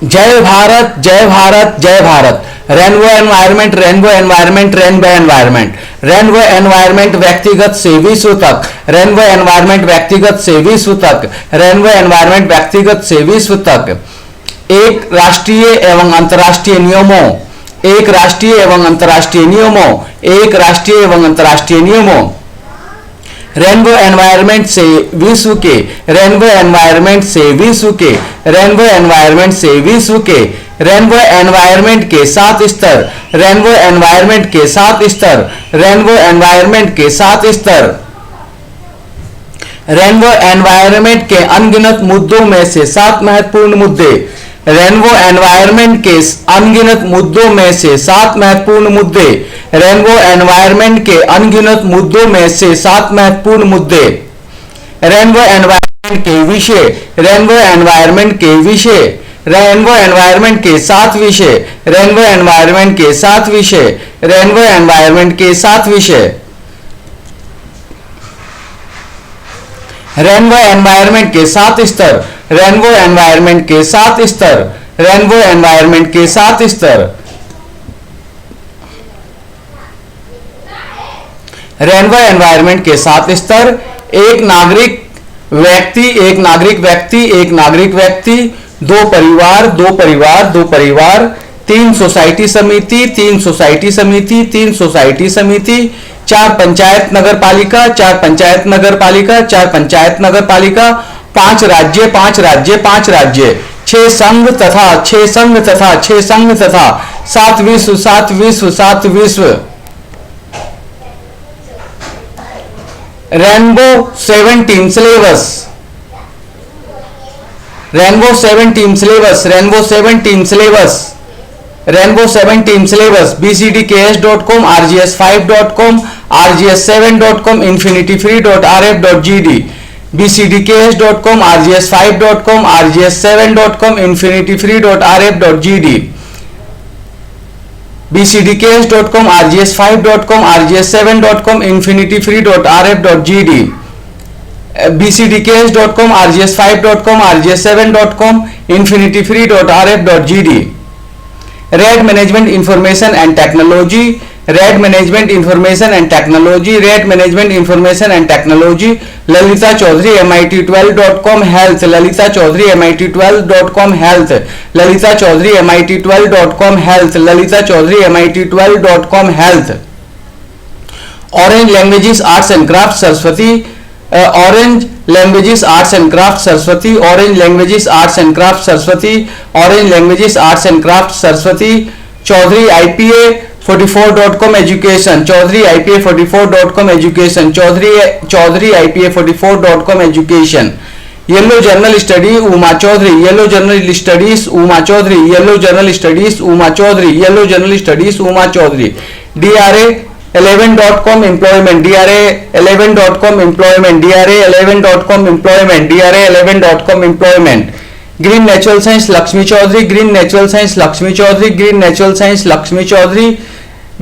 जय भारत जय भारत जय Bharat. Rainbow environment, rainbow environment, rainbow environment, rainbow environment व्यक्तिगत से विश्व तक, रेनबो एनवायरमेंट व्यक्तिगत से विश्व तक, रेनबो एनवायरमेंट व्यक्तिगत से विश्व तक। एक राष्ट्रीय एवं अंतर्राष्ट्रीय नियमों, एक राष्ट्रीय एवं अंतर्राष्ट्रीय नियमों, एक राष्ट्रीय एवं अंतर्राष्ट्रीय नियमों। रेनबो एनवायरमेंट से विश्व के, रेनबो एनवायरमेंट से विश्व के, रेनबो एनवायरमेंट से विश्व के, रेनबो एनवायरमेंट के 7 स्तर, रेनबो एनवायरमेंट के 7 स्तर, रेनबो एनवायरमेंट के 7 स्तर। रेनबो एनवायरमेंट के अनगिनत मुद्दों में से 7 महत्वपूर्ण मुद्दे, रेनबो एनवायरमेंट के अनगिनत मुद्दों में से 7 महत्वपूर्ण मुद्दे, रेनबो एनवायरमेंट के अनगिनत मुद्दों में से 7 महत्वपूर्ण मुद्दे। रेनबो एनवायरमेंट के विषय, रेनबो एनवायरमेंट के विषय, रेनबो एनवायरमेंट के 7 विषय, रेनबो एनवायरमेंट के 7 विषय, रेनबो एनवायरमेंट के 7 विषय। रेनबो एनवायरमेंट के 7 स्तर, रेनबो एनवायरमेंट के 7 स्तर, रेनबो एनवायरमेंट के 7 स्तर। रेनबो एनवायरमेंट के 7 स्तर। एक नागरिक व्यक्ति, एक नागरिक व्यक्ति, एक नागरिक व्यक्ति, 2 परिवार, 2 परिवार, 2 परिवार, 3 सोसाइटी समिति, 3 सोसाइटी समिति, 3 सोसाइटी समिति, 4 पंचायत नगर पालिका, 4 पंचायत नगर पालिका, 4 पंचायत नगर पालिका, 5 राज्य, 5 राज्य, 5 राज्य, 6 संघ तथा 6 संघ तथा 6 संघ तथा 7 विश्व, 7 विश्व, 7 विश्व। Rainbow 7 team syllabus, rainbow 7 team syllabus, rainbow 7 team syllabus, rainbow 7 team syllabus, bcdks.com, rgs5.com, rgs7.com, infinityfree.rf.gd, bcdks.com, rgs5.com, rgs7.com, infinityfree.rf.gd, bcdks.com, rgs5.com, rgs7.com, infinityfree.rf.gd, bcdks.com, rgs5.com, rgs7.com, infinityfree.rf.gd। Red management information and technology, red management information and technology, red management information and technology, Lalita Chaudhary MIT12.com health, Lalita Chaudhary MIT12.com health, Lalita Chaudhary MIT12.com health, Lalita Chaudhary MIT12.com health. Orange languages arts and craft Saraswati, orange languages arts and craft Saraswati, orange languages arts and craft Saraswati, orange languages arts and craft Saraswati. Chaudhary IPA44.com education, Chaudhary IPA44.com education, Chaudhary IPA44.com education. Yellow journal study Uma Chaudhary, yellow journal studies Uma Chaudhary, yellow journal studies Uma Chaudhary, yellow journal studies Uma Chaudhary. DRA11.com employment, DRA11.com employment, DRA11.com employment, DRA11.com employment. Green natural science Lakshmi Chaudhary, green natural science Lakshmi Chaudhary, green natural science Lakshmi Chaudhary,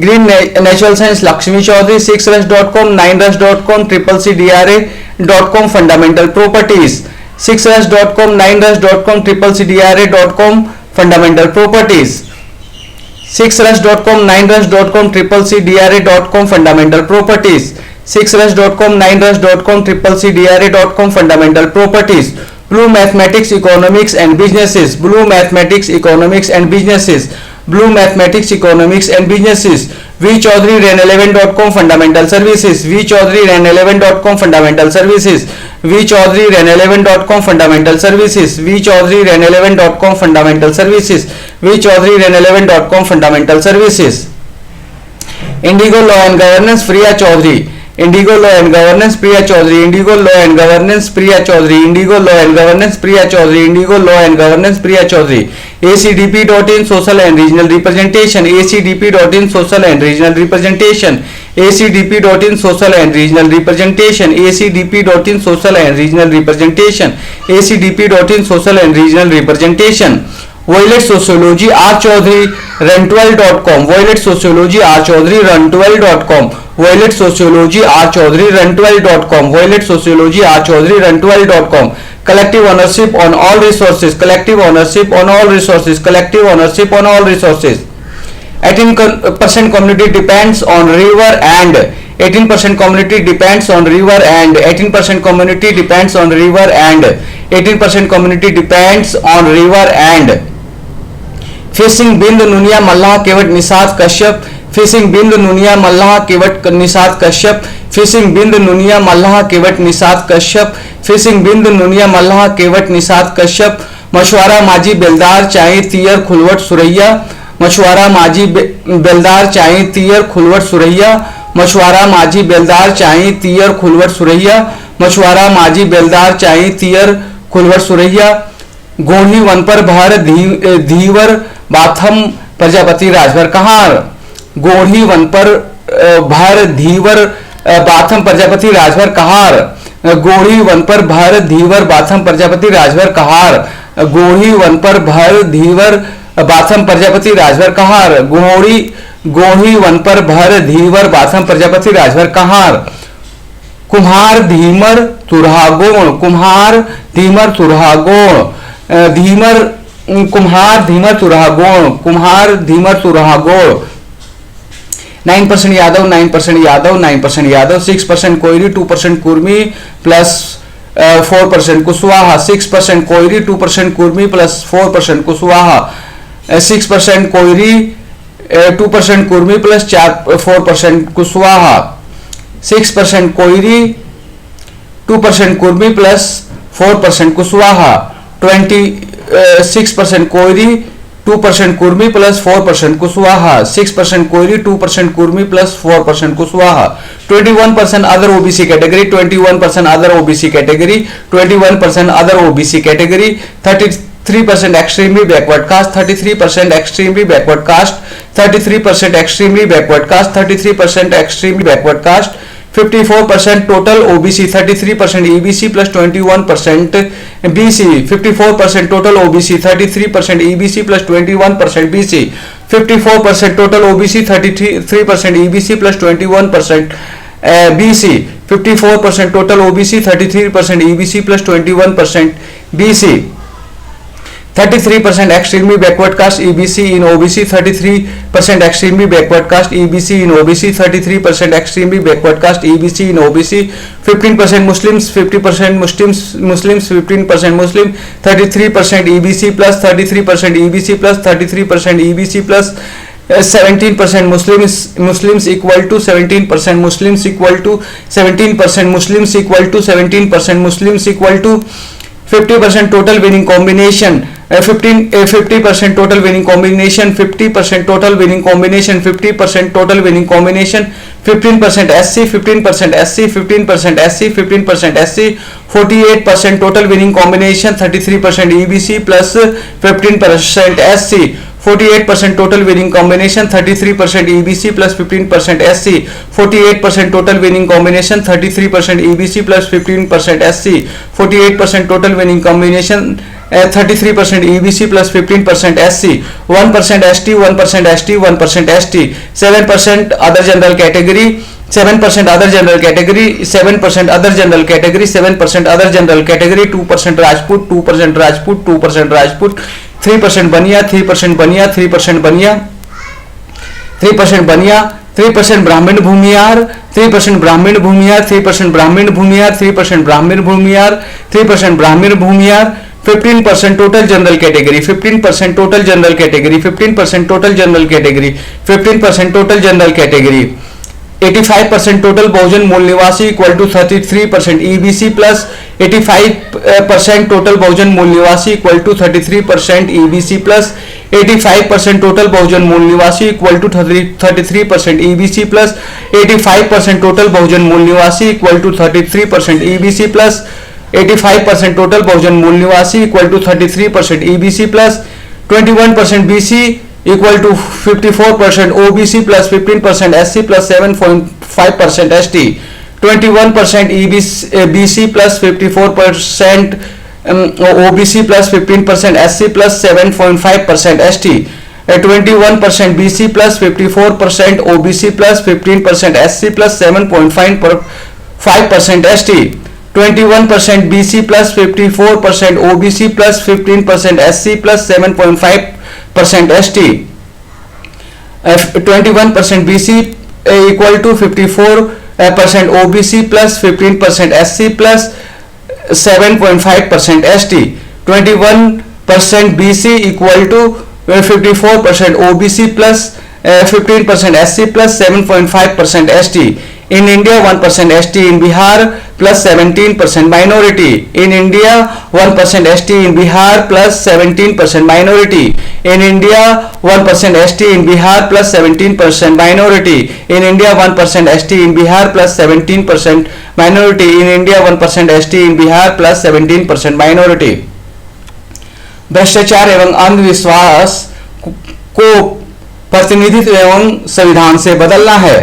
green natural science Lakshmi Chaudhary. 6rush.com, 9rush.com, CCCDRA.com fundamental properties, 6rush.com, 9rush.com, CCCDRA.com fundamental properties, 6rush.com, 9rush.com, CCCDRA.com fundamental properties, 6rush.com, 9rush.com, CCCDRA.com fundamental properties. Blue mathematics economics and businesses, blue mathematics economics and businesses, blue mathematics economics and businesses. V Chaudhary REN11.com fundamental services, V Chaudhary REN11.com fundamental services, V Chaudhary REN11.com fundamental services, V Chaudhary REN11.com fundamental services, V Chaudhary REN11.com fundamental services. Indigo law and governance Priya Chaudhary, indigo law and governance Priya Chaudhary, indigo law and governance Priya Chaudhary, indigo law and governance Priya Chaudhary, indigo law and governance Priya Chaudhary. ACDP.in social and regional representation, ACDP.in social and regional representation, ACDP.in social and regional representation, ACDP.in social and regional representation, ACDP.in social and regional representation. Violet sociology R Chaudhary run12.com, violet sociology R Chaudhary run12.com, violet sociology R Chaudhary run12.com, violet sociology R Chaudhary run12.com। collective ownership on all resources, collective ownership on all resources, collective ownership on all resources. 18% community depends on river and 18% community depends on river and 18% community depends on river and 18% community depends on river and fishing Bind Nunia Mallah Kewat Nishad Kashyap, fishing Bind Nunia Mallah Kewat Nishad Kashyap, fishing Bind Nunia Mallah Kewat Nishad Kashyap, fishing Bind Nunia Mallah Kewat Nishad Kashyap. मछुआरा माझी बेलदार चाई तियर खुलवट सुरैया, मछुआरा माझी बेलदार चाई तियर खुलवट सुरैया, मछुआरा माझी बेलदार चाई तियर खुलवट सुरैया, मछुआरा माझी बेलदार चाई तियर खुलवट सुरैया. गोढ़ी वन पर भर धीवर बाथम प्रजापति राजभर कहार, गोढ़ी वन पर भर धीवर बाथम प्रजापति राजभर कहार, गोढ़ी वन पर भर धीवर बाथम प्रजापति राजभर कहार, गोढ़ी वन पर भर धीवर बाथम प्रजापति राजभर कहार, गोढ़ी वन पर भर धीवर बाथम प्रजापति राजभर कहार. कुम्हार धीमर तुरहागोण, कुम्हार धीमर तुरहागोण, धीमर कुम्हार धीमर तुरहागोण, कुम्हार Dhimar तुरहागोण. 9% Yadav, 9% Yadav, 9% Yadav, 6% Koeri, 2% Kurmi plus 4% Kushwaha, 6% Koeri, 2% Kurmi plus 4% Kushwaha, 6% Koeri, 2% Kurmi plus 4% Kushwaha, 6% Koeri, 2% Kurmi plus 4% Kushwaha, 26% Koeri, 2% Kurmi plus 4% Kushwaha, 6% Koeri, 2% Kurmi plus 4% Kushwaha. 21% other OBC category, 21% other OBC category, 21% other OBC category. 33% extremely backward cast, 33% extremely backward cast, 33% extremely backward cast, 33% extremely backward caste. 54% total OBC, 33% EBC plus 21% BC, 54% total OBC, 33% EBC plus 21% BC, 54% total OBC, 33% EBC plus 21% BC, 54% total OBC, 33% EBC plus 21% BC. 33% extremely backward caste EBC in OBC, 33% extremely backward caste EBC in OBC, 33% extremely backward caste EBC in OBC. 15% Muslims, 50% Muslims, 15% Muslim, 33% EBC plus, 33% EBC plus, 33% EBC plus, 17% Muslims equal to 17% Muslims equal to 17% Muslims equal to 17% Muslims equal to 50% total winning combination, 50% total winning combination, 50% total winning combination, 50% total winning combination, 15% SC, 15% SC, 15% SC, 15% SC, 48% total winning combination, 33% EBC plus 15% SC, 48% total winning combination, 33% EBC plus 15% SC, 48% total winning combination, 33% EBC plus 15% SC, 48% total winning combination, 33% EBC plus 15% SC, 1% ST, 1% ST, 1% ST, 7% other general category, 7% other general category, 7% other general category, 7% other general category, 2% Rajput, 2% Rajput, 2% Rajput, 3% Baniya, 3% Baniya, 3% Baniya, 3% Baniya, 3% Brahmin Bhumiyar, 3% Brahmin Bhumiyar, 3% Brahmin Bhumiyar, 3% Brahmin Bhumiyar, 3% Brahmin Bhumiyar, 15% total general category, 15% total general category, 15% total general category, 15% total general category. 85% total Bahujan Mool Nivasi equal to 33% EBC plus 85% total Bahujan Mool Nivasi equal to 33% EBC plus 85% total Bahujan Mool Nivasi equal to 33% EBC plus 85% total Bahujan Mool Nivasi equal to 33% EBC plus 85% total Bahujan Mool Nivasi equal to 33% EBC plus 21% BC equal to 54% OBC plus 15% SC plus 7.5% ST, 21% BC plus 54% OBC plus 15% SC plus 7.5% ST, 21% BC plus 54% OBC plus 15% SC plus 7.5% ST, 21% BC plus 54% OBC plus 15% SC plus 7.5% ST. 21% BC equal to 54% OBC plus 15% SC plus 7.5% ST. 21% BC equal to 54% OBC plus 15% SC plus 7.5% ST. In India 1% ST, in Bihar plus 17% minority. In India 1% ST, in Bihar plus 17% minority. In India 1% ST, in Bihar plus 17% minority. In India 1% ST, in Bihar plus 17% minority. In India 1% ST, in Bihar plus 17% minority. भ्रष्टाचार एवं अंधविश्वास को प्रतिनिधित्व एवं संविधान से बदलना है।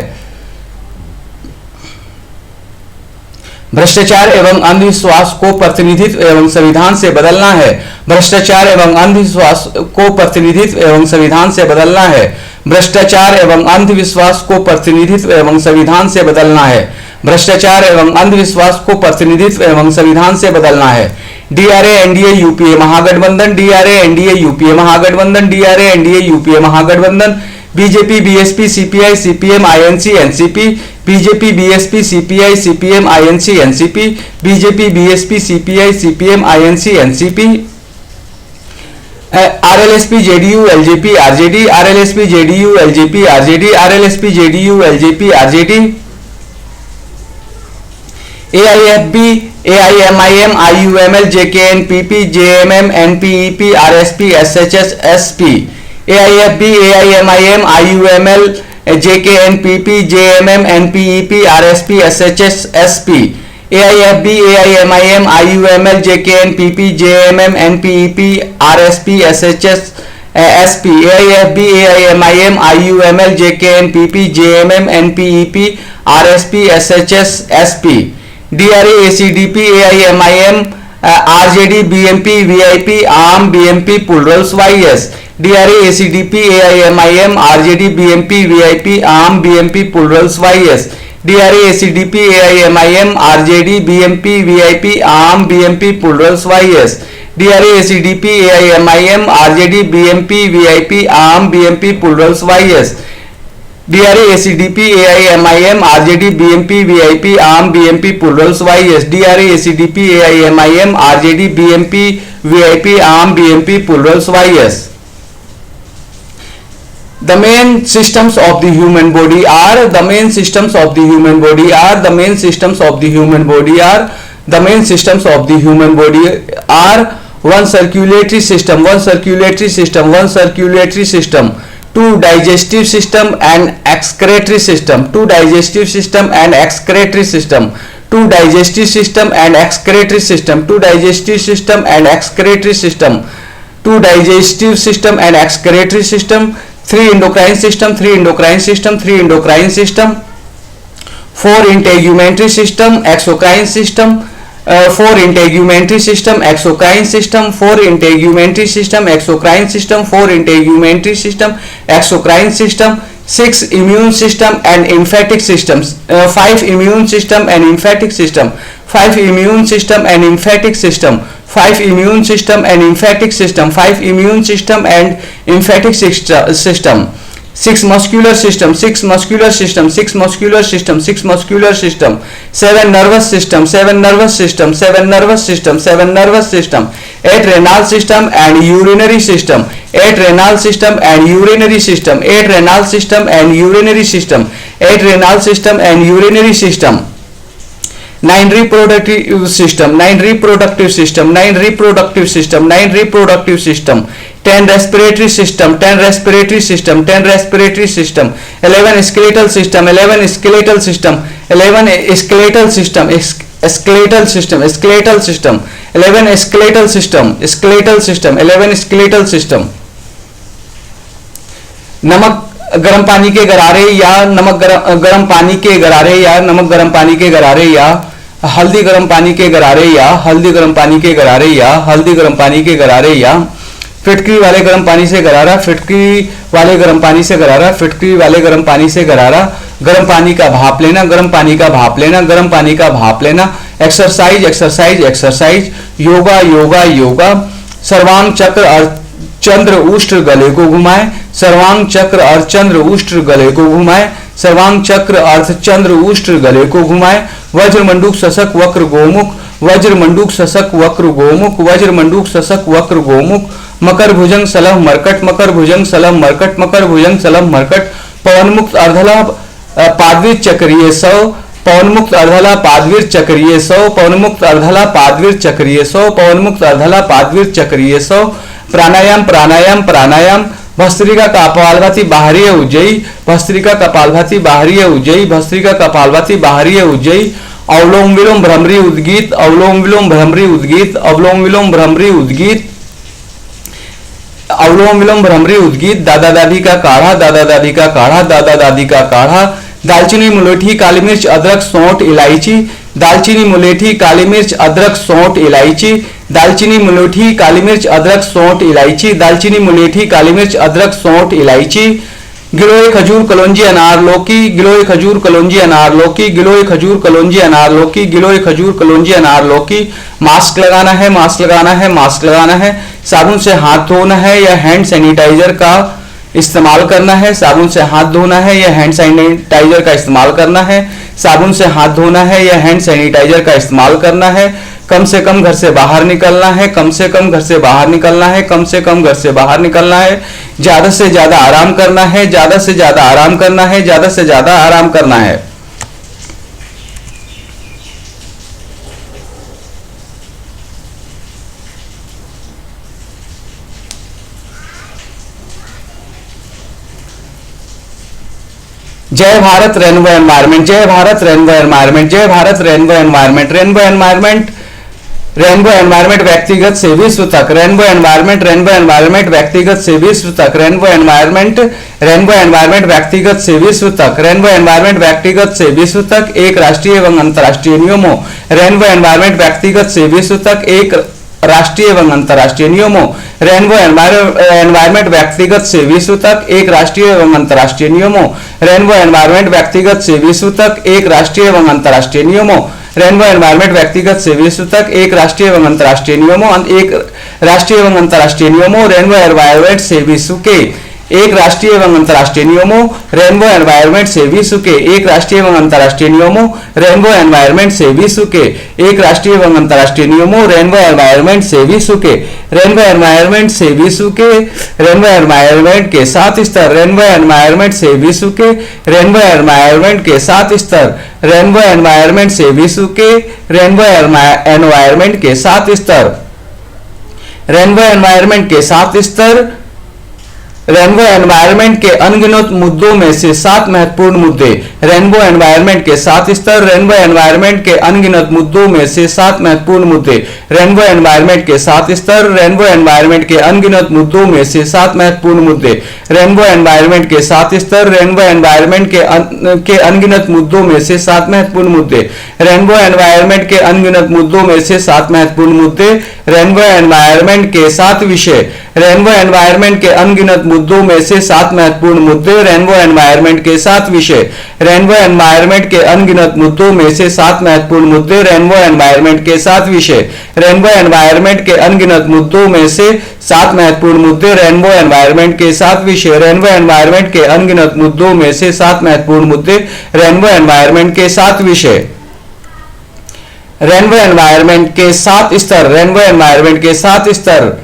भ्रष्टाचार एवं अंधविश्वास को प्रतिनिधित्व एवं संविधान से बदलना है। भ्रष्टाचार एवं अंधविश्वास को प्रतिनिधित्व एवं संविधान से बदलना है। भ्रष्टाचार एवं अंधविश्वास को प्रतिनिधित्व एवं संविधान से बदलना है। भ्रष्टाचार एवं अंधविश्वास को प्रतिनिधित्व एवं संविधान से बदलना है। DRA NDA UPA Mahagathbandhan, DRA NDA UPA Mahagathbandhan, DRA NDA UPA Mahagathbandhan, BJP BSP CPI CPM INC NCP, BJP BSP CPI CPM INC NCP, BJP BSP CPI CPM INC NCP, RLSP JDU LJP RJD, RLSP JDU LJP RJD, RLSP JDU LJP RJD, AIFB AIMIM IUML JKNPP JMM NPEP RSP SHS SP, AIFB AIMIM IUML JKNPP JMM NPEP RSP SHS SP, AIFB AIMIM IUML JKNPP JMM NPEP RSP SHS SP, AIFB AIMIM IUML JKNPP JMM NPEP RSP SHS SP, DRA ACDP AIMIM RJD BMP VIP आम BMP Plurals YS, DRA ACDP AIMIM RJD BMP VIP आम BMP Plurals YS, DRA ACDP AIMIM RJD BMP VIP आम BMP Plurals YS, DRA ACDP AIMIM RJD BMP VIP आम BMP Plurals YS, DRA ACDP AIMIM RJD BMP VIP आम BMP Plurals YS, DRA ACDP AIMIM RJD BMP VIP आम BMP Plurals YS. The main systems of the human body are, the main systems of the human body are, the main systems of the human body are, the main systems of the human body are one circulatory system, one circulatory system, one circulatory system, two digestive system and excretory system, two digestive system and excretory system, two digestive system and excretory system, two digestive system and excretory system, two digestive system and excretory system, three endocrine system, three endocrine system, three endocrine system, four integumentary system, exocrine system, four integumentary system, exocrine system, four integumentary system, exocrine system, four integumentary system, exocrine system, six immune system and lymphatic systems, five immune system and lymphatic system, five immune system and lymphatic system, five immune system and lymphatic system, five immune system and lymphatic system, six muscular system, six muscular system, six muscular system, six muscular system, seven nervous system, seven nervous system, seven nervous system, seven nervous system, eight renal system and urinary system, eight renal system and urinary system, eight renal system and urinary system, eight renal system and urinary system, nine reproductive system, nine reproductive system, nine reproductive system, nine reproductive system, 10 respiratory system, 10 respiratory system, 10 respiratory system, 11 skeletal system, 11 skeletal system, 11 skeletal system, skeletal system, skeletal system, 11 skeletal system, skeletal system, 11 skeletal system. नमक गर्म पानी के गरारे या नमक गर्म पानी के गरारे या नमक गर्म पानी के गरारे या हल्दी गर्म पानी के गरारे या हल्दी गर्म पानी के गरारे या हल्दी गर्म पानी के गरारे या फिटकरी वाले गर्म पानी से गरारा, फिटकरी वाले गर्म पानी से गरारा, फिटकरी वाले गर्म पानी से गरारा, गर्म पानी का भाप लेना, गर्म पानी का भाप लेना, गर्म पानी का भाप लेना, exercise exercise exercise, yoga yoga yoga. सर्वांग चक्र अर्धचंद्र उष्ट्र गले को घुमाए, सर्वांग चक्र अर्धचंद्र उष्ट्र गले को घुमाए, सर्वांग चक्र अर्धचंद्र उष्ट्र गले को घुमाए। वज्र मंडूक शशक वक्र गोमुख, वज्र मंडूक शशक वक्र गोमुख, वज्र मंडूक शशक वक्र गोमुख। मकर भुजंग सलभ मरकट, मकर भुजंग सलभ मरकट, मकर भुजंग सलभ मरकट। पवन मुक्त अर्धला पादवीर चक्रीय सौ, पवन मुक्त अर्धला पादवीर चक्रीय सौ, पवन मुक्त अर्धला पादवीर चक्रीय सौ, पवन मुक्त अर्धला पादवीर चक्रीय सौ। प्राणायाम प्राणायाम प्राणायाम। भस्त्रिका कपालभाति बाहरी उज्जयी, भस्त्रिका कपालभाति बाहरी उज्जयी, भस्त्रिका कपालभाति बाहरी उज्जयी। अवलोम विलोम भ्रमरी उद्गीत, अवलोम विलोम भ्रमरी उद्गीत, अवलोम विलोम भ्रमरी उद्गीत, अवलोम विलोम भ्रमरी उद्गीत। दादा दादी का काढ़ा, दादा दादी का काढ़ा, दादा दादी का काढ़ा। दालचीनी मुलेठी काली मिर्च अदरक सौंठ इलायची, दालचीनी मुलेठी काली मिर्च अदरक सौंठ इलायची, दालचीनी मुलेठी काली मिर्च अदरक सौंठ इलायची, दालचीनी मुलेठी काली मिर्च अदरक सौंठ इलायची। गिलोय खजूर कलौंजी अनार लौकी, गिलोय खजूर कलौंजी अनार लौकी, गिलोय खजूर कलौंजी अनार लौकी, गिलोय खजूर कलौंजी अनार लौकी। मास्क लगाना है, मास्क लगाना है, मास्क लगाना है। साबुन से हाथ धोना है या हैंड सैनिटाइजर का इस्तेमाल करना है, साबुन से हाथ धोना है या हैंड सैनिटाइजर का इस्तेमाल करना है, साबुन से हाथ धोना है या हैंड सैनिटाइजर का इस्तेमाल करना है। कम से कम घर से बाहर निकलना है, कम से कम घर से बाहर निकलना है, कम से कम घर से बाहर निकलना है। ज्यादा से ज्यादा आराम करना है, ज्यादा से ज्यादा आराम करना है, ज्यादा से ज्यादा आराम करना है। जय भारत रेनबो एनवायरमेंट, जय भारत रेनबो एनवायरमेंट, जय Bharat rainbow environment. Rainbow environment, rainbow environment व्यक्तिगत से विश्व तक, रेनबो एनवायरमेंट, रेनबो एनवायरमेंट व्यक्तिगत से विश्व तक, रेनबो एनवायरमेंट, रेनबो एनवायरमेंट व्यक्तिगत से विश्व तक, रेनबो एनवायरमेंट व्यक्तिगत से विश्व तक एक राष्ट्रीय एवं अंतर्राष्ट्रीय नियमों, रेनबो एनवायरमेंट व्यक्तिगत से विश्व तक एक राष्ट्रीय एवं अंतर्राष्ट्रीय नियमों, रेनबो एनवायरमेंट व्यक्तिगत से विश्व तक एक राष्ट्रीय एवं अंतर्राष्ट्रीय नियमों, रेनबो एनवायरमेंट व्यक्तिगत से विश्व तक एक राष्ट्रीय एवं अंतर्राष्ट्रीय नियमों, रेनबो एनवायरमेंट व्यक्तिगत से विश्व तक एक राष्ट्रीय एवं अंतर्राष्ट्रीय नियमों, एक राष्ट्रीय एवं अंतर्राष्ट्रीय नियमों, रेनबो एनवायरमेंट से विश्व के एक राष्ट्रीय एवं अंतर्राष्ट्रीय नियमों, रेनबो एनवायरमेंट से विश्व के एक राष्ट्रीय एवं अंतर्राष्ट्रीय नियमों, रेनबो एनवायरमेंट से विश्व के एक राष्ट्रीय एवं अंतर्राष्ट्रीय नियमों, रेनबो एनवायरमेंट से विश्व के, रेनबो एनवायरमेंट से विश्व के, रेनबो एनवायरमेंट के 7 स्तर, रेनबो एनवायरमेंट से विश्व के, रेनबो एनवायरमेंट के 7 स्तर, रेनबो एनवायरमेंट से विश्व के, रेनबो एनवायरमेंट के 7 स्तर, रेनबो एनवायरमेंट के 7 स्तर। रेनबो एनवायरमेंट के अनगिनत मुद्दों में से 7 महत्वपूर्ण मुद्दे, रेनबो एनवायरमेंट के 7 स्तर, रेनबो एनवायरमेंट के अनगिनत मुद्दों में से 7 महत्वपूर्ण मुद्दे, रेनबो एनवायरमेंट के 7 स्तर, रेनबो एनवायरमेंट के अनगिनत मुद्दों में से 7 महत्वपूर्ण मुद्दे, रेनबो एनवायरमेंट के 7 स्तर, रेनबो एनवायरमेंट के अनगिनत मुद्दों में से 7 महत्वपूर्ण मुद्दे, रेनबो एनवायरमेंट के अनगिनत मुद्दों में से 7 महत्वपूर्ण मुद्दे, रेनबो एनवायरमेंट के 7 विषय, रेनबो एनवायरमेंट के अनगिनत मुद्दों में से 7 महत्वपूर्ण मुद्दे, रेनबो एनवायरमेंट के 7 विषय, रेनबो एनवायरमेंट के अनगिनत मुद्दों में से 7 महत्वपूर्ण मुद्दे, रेनबो एनवायरमेंट के 7 विषय, रेनबो एनवायरमेंट के अनगिनत मुद्दों में से 7 महत्वपूर्ण मुद्दे, रेनबो एनवायरमेंट के 7 विषय, रेनबो एनवायरमेंट के अनगिनत मुद्दों में से 7 महत्वपूर्ण मुद्दे, रेनबो एनवायरमेंट के 7 विषय, रेनबो एनवायरमेंट के 7 स्तर, रेनबो एनवायरमेंट के 7 स्तर,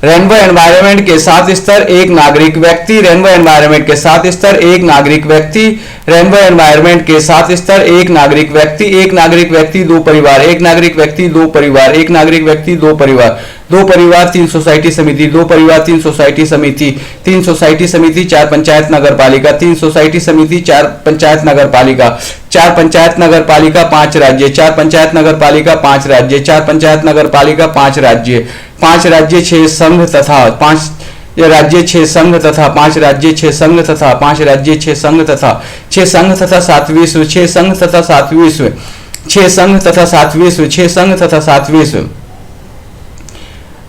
रेनबो एनवायरमेंट के 7 स्तर। एक नागरिक व्यक्ति, रेनबो एनवायरमेंट के 7 स्तर, एक नागरिक व्यक्ति, रेनबो एनवायरमेंट के 7 स्तर, एक नागरिक व्यक्ति, एक नागरिक व्यक्ति 2 परिवार, एक नागरिक व्यक्ति 2 परिवार, एक नागरिक व्यक्ति 2 परिवार, 2 परिवार 3 सोसाइटी समिति, 2 परिवार 3 सोसाइटी समिति, 3 सोसाइटी समिति 4 पंचायत नगर पालिका, 3 सोसाइटी समिति 4 पंचायत नगर पालिका, 4 पंचायत नगर पालिका 5 राज्य, 4 पंचायत नगर पालिका 5 राज्य, 4 पंचायत नगर पालिका 5 राज्य, 5 राज्य 6 संघ तथा 5 राज्य 6 संघ तथा 5 राज्य 6 संघ तथा 5 राज्य 6 संघ तथा 6 संघ तथा 7 विश्व, 6 संघ तथा 7 विश्व, 6 संघ तथा 7 विश्व, 6 संघ तथा 7 विश्व।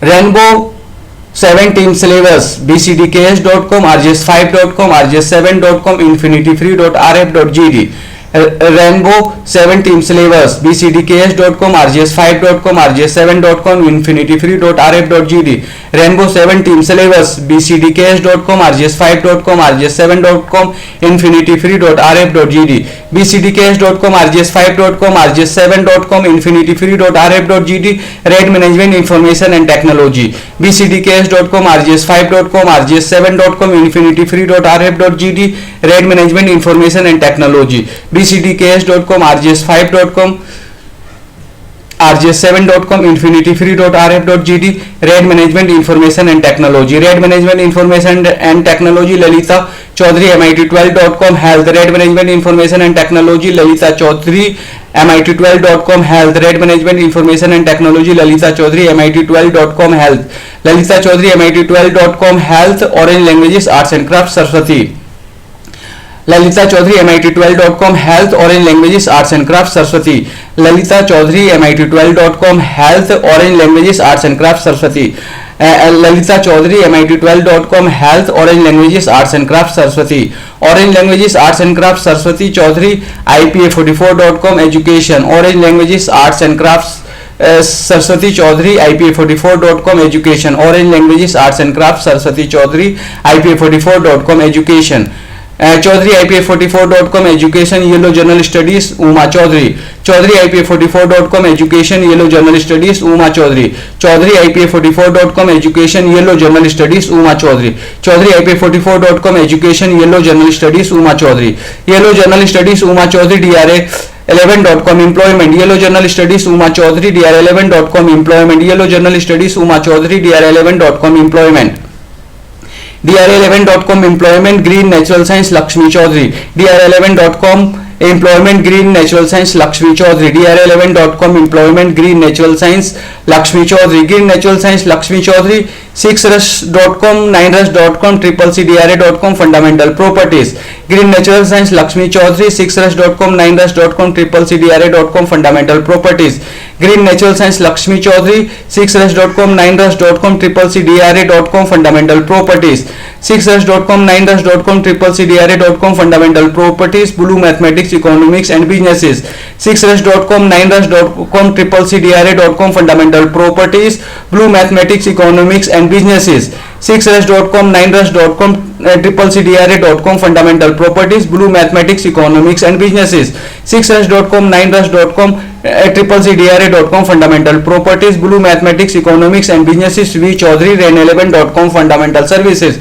Rainbow 7 team syllabus bcdks.com, rgs5.com, rgs7.com, infinityfree.rf.gd, Rainbow 7 team syllabus bcdks.com rgs5.com rgs7.com infinityfree.rf.gd Rainbow 7 team syllabus bcdks.com rgs5.com rgs7.com infinityfree.rf.gd bcdks.com rgs5.com rgs7.com infinityfree.rf.gd Red Management Information and Technology bcdks.com rgs5.com rgs7.com infinityfree.rf.gd Red Management Information and Technology bcdks.com rgs5.com rgs7.com infinityfree.rf.gd Red Management Information and Technology Red Management Information and Technology Lalita Chaudhary MIT12.com Health Red Management Information and Technology Lalita Chaudhary MIT12.com Health Red Management Information and Technology Lalita Chaudhary MIT12.com Health Lalita Chaudhary MIT12.com Health Orange Languages Arts and Crafts Saraswati Lalita Chaudhary MIT12.com Health Orange Languages Arts and Crafts Saraswati Lalita Chaudhary MIT12.com Health Orange Languages Arts and Crafts Saraswati Lalita Chaudhary MIT12.com Health Orange Languages Arts and Crafts Saraswati Orange Languages Arts and Crafts Saraswati Chaudhary IPA44.com Education Orange Languages Arts and Crafts Saraswati Chaudhary IPA44.com Education Orange Languages Arts and Crafts Saraswati Chaudhary IPA44.com Education Chaudhary IPA44.com Education Yellow Journal Studies Uma Chaudhary Chaudhary IPA44.com Education Yellow Journal Studies Uma Chaudhary Chaudhary IPA44.com Education Yellow Journal Studies Uma Chaudhary Chaudhary IPA44.com Education Yellow Journal Studies Uma Chaudhary Yellow Journal Studies Uma Chaudhary DRA11.com Employment Yellow Journal Studies Uma Chaudhary DRA11.com Employment Yellow Journal Studies Uma Chaudhary DRA11.com Employment dr11.com Employment Green Natural Science Lakshmi Chaudhary dr11.com Employment Green Natural Science Lakshmi Chaudhary dr11.com Employment Green Natural Science Lakshmi Chaudhary Green Natural Science Lakshmi Chaudhary 6rush.com 9rush.com CCCDRA.com Fundamental Properties Green Natural Science Lakshmi Chaudhary 6rush.com 9rush.com CCCDRA.com Fundamental Properties Green Natural Science Lakshmi Chaudhary 6rush.com 9rush.com CCCDRA.com Fundamental Properties 6rush.com 9rush.com CCCDRA.com Fundamental Properties Blue Mathematics Economics and Businesses 6rush.com 9rush.com CCCDRA.com Fundamental Properties Blue Mathematics Economics and Businesses 6rush.com 9rush.com CCCDRA.com Fundamental Properties Blue Mathematics Economics and Businesses 6rush.com 9rush.com CCCDRA.com Fundamental Properties Blue Mathematics Economics and Businesses V Chaudhary Ren11.com Fundamental Services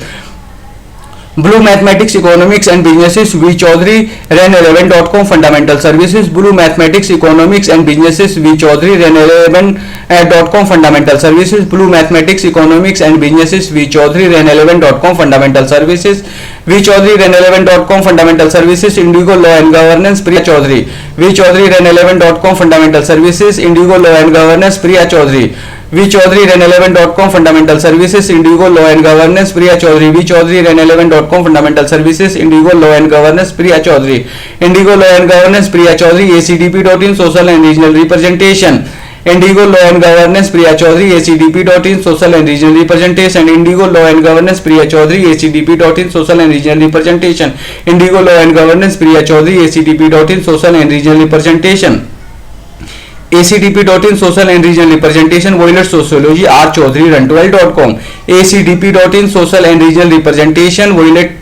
Blue Mathematics Economics and Businesses V Chaudhary Ren11.com Fundamental Services Blue Mathematics Economics and Businesses V Chaudhary Ren11.com Fundamental Services Blue Mathematics Economics and Businesses V Chaudhary Ren11.com Fundamental Services V Chaudhary Ren11.com Fundamental Services Indigo Law and Governance Priya Chaudhary V Chaudhary Ren11.com Fundamental Services Indigo Law and Governance Priya Chaudhary V Chaudhary Ren11.com Fundamental Services Indigo Law and Governance Priya Chaudhary V Chaudhary Ren11.com Fundamental Services Indigo Law and Governance Priya Chaudhary Indigo Law and Governance Priya Chaudhary ACDP.in Social and Regional Representation Indigo Law and Governance Priya Chaudhary ACDP.in Social and Regional Representation Indigo Law and Governance Priya Chaudhary ACDP.in Social and Regional Representation Indigo Law and Governance Priya Chaudhary ACDP.in Social and Regional Representation ACDP.in Social and Regional Representation Violet Sociology R Chaudhary Run12.com ACDP.in Social and Regional Representation Violet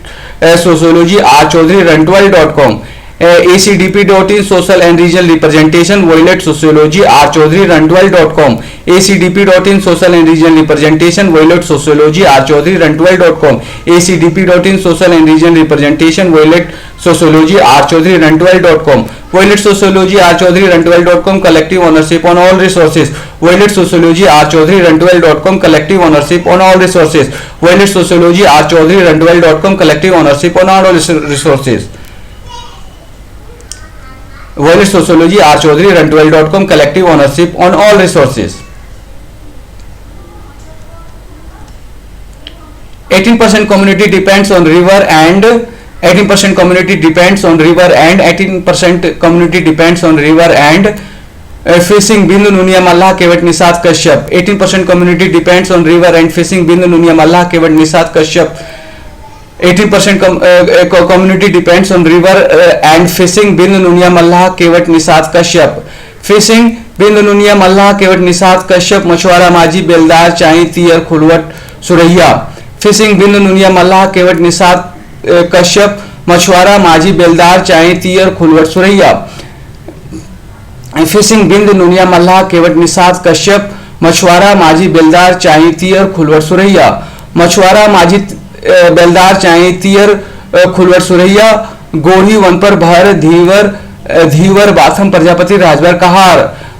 Sociology R Chaudhary Run12.com ACDP.in Social and Regional Representation Violet Sociology R Chaudhary Run12.com ACDP.in Social and Regional Representation Violet Sociology R Chaudhary Run12.com ACDP.in Social and Regional Representation Violet Sociology R Chaudhary Run12.com Violet Sociology R Chaudhary Run12.com Collective Ownership on All Resources Violet Sociology R Chaudhary Run12.com Collective Ownership on All Resources Violet Sociology R Chaudhary Run12.com Collective Ownership on All Resources Violet Sociology R Chaudhary Run12.com Collective Ownership on All Resources 18% community depends on river and 18% community depends on river and 18% community depends on river and fishing Bindu Nunia Mallah Kevat Nisat Kashyap 18% community depends on river and fishing Bindu Nunia Mallah Kevat Nisat Kashyap 18% community depends on river and fishing. Bind Nunia Mallah Kewat Nishad Kashyap. Fishing Bind Nunia Mallah Kewat Nishad Kashyap. मछुआरा माझी बेलदार चाई तियर खुलवट Suraiya. Fishing Bind Nunia Mallah Kewat Nishad Kashyap. मछुआरा माझी बेलदार चाई तियर खुलवट Suraiya. Fishing Bind Nunia Mallah Kewat Nishad Kashyap. मछुआरा माझी बेलदार चाई तियर खुलवट सुरैया. मछुआरा माझी बेलदार चाई तियर खुलवट सुरैया. गोढ़ी वन पर भर धीवर धीवर बाथम प्रजापति राजभर कहार.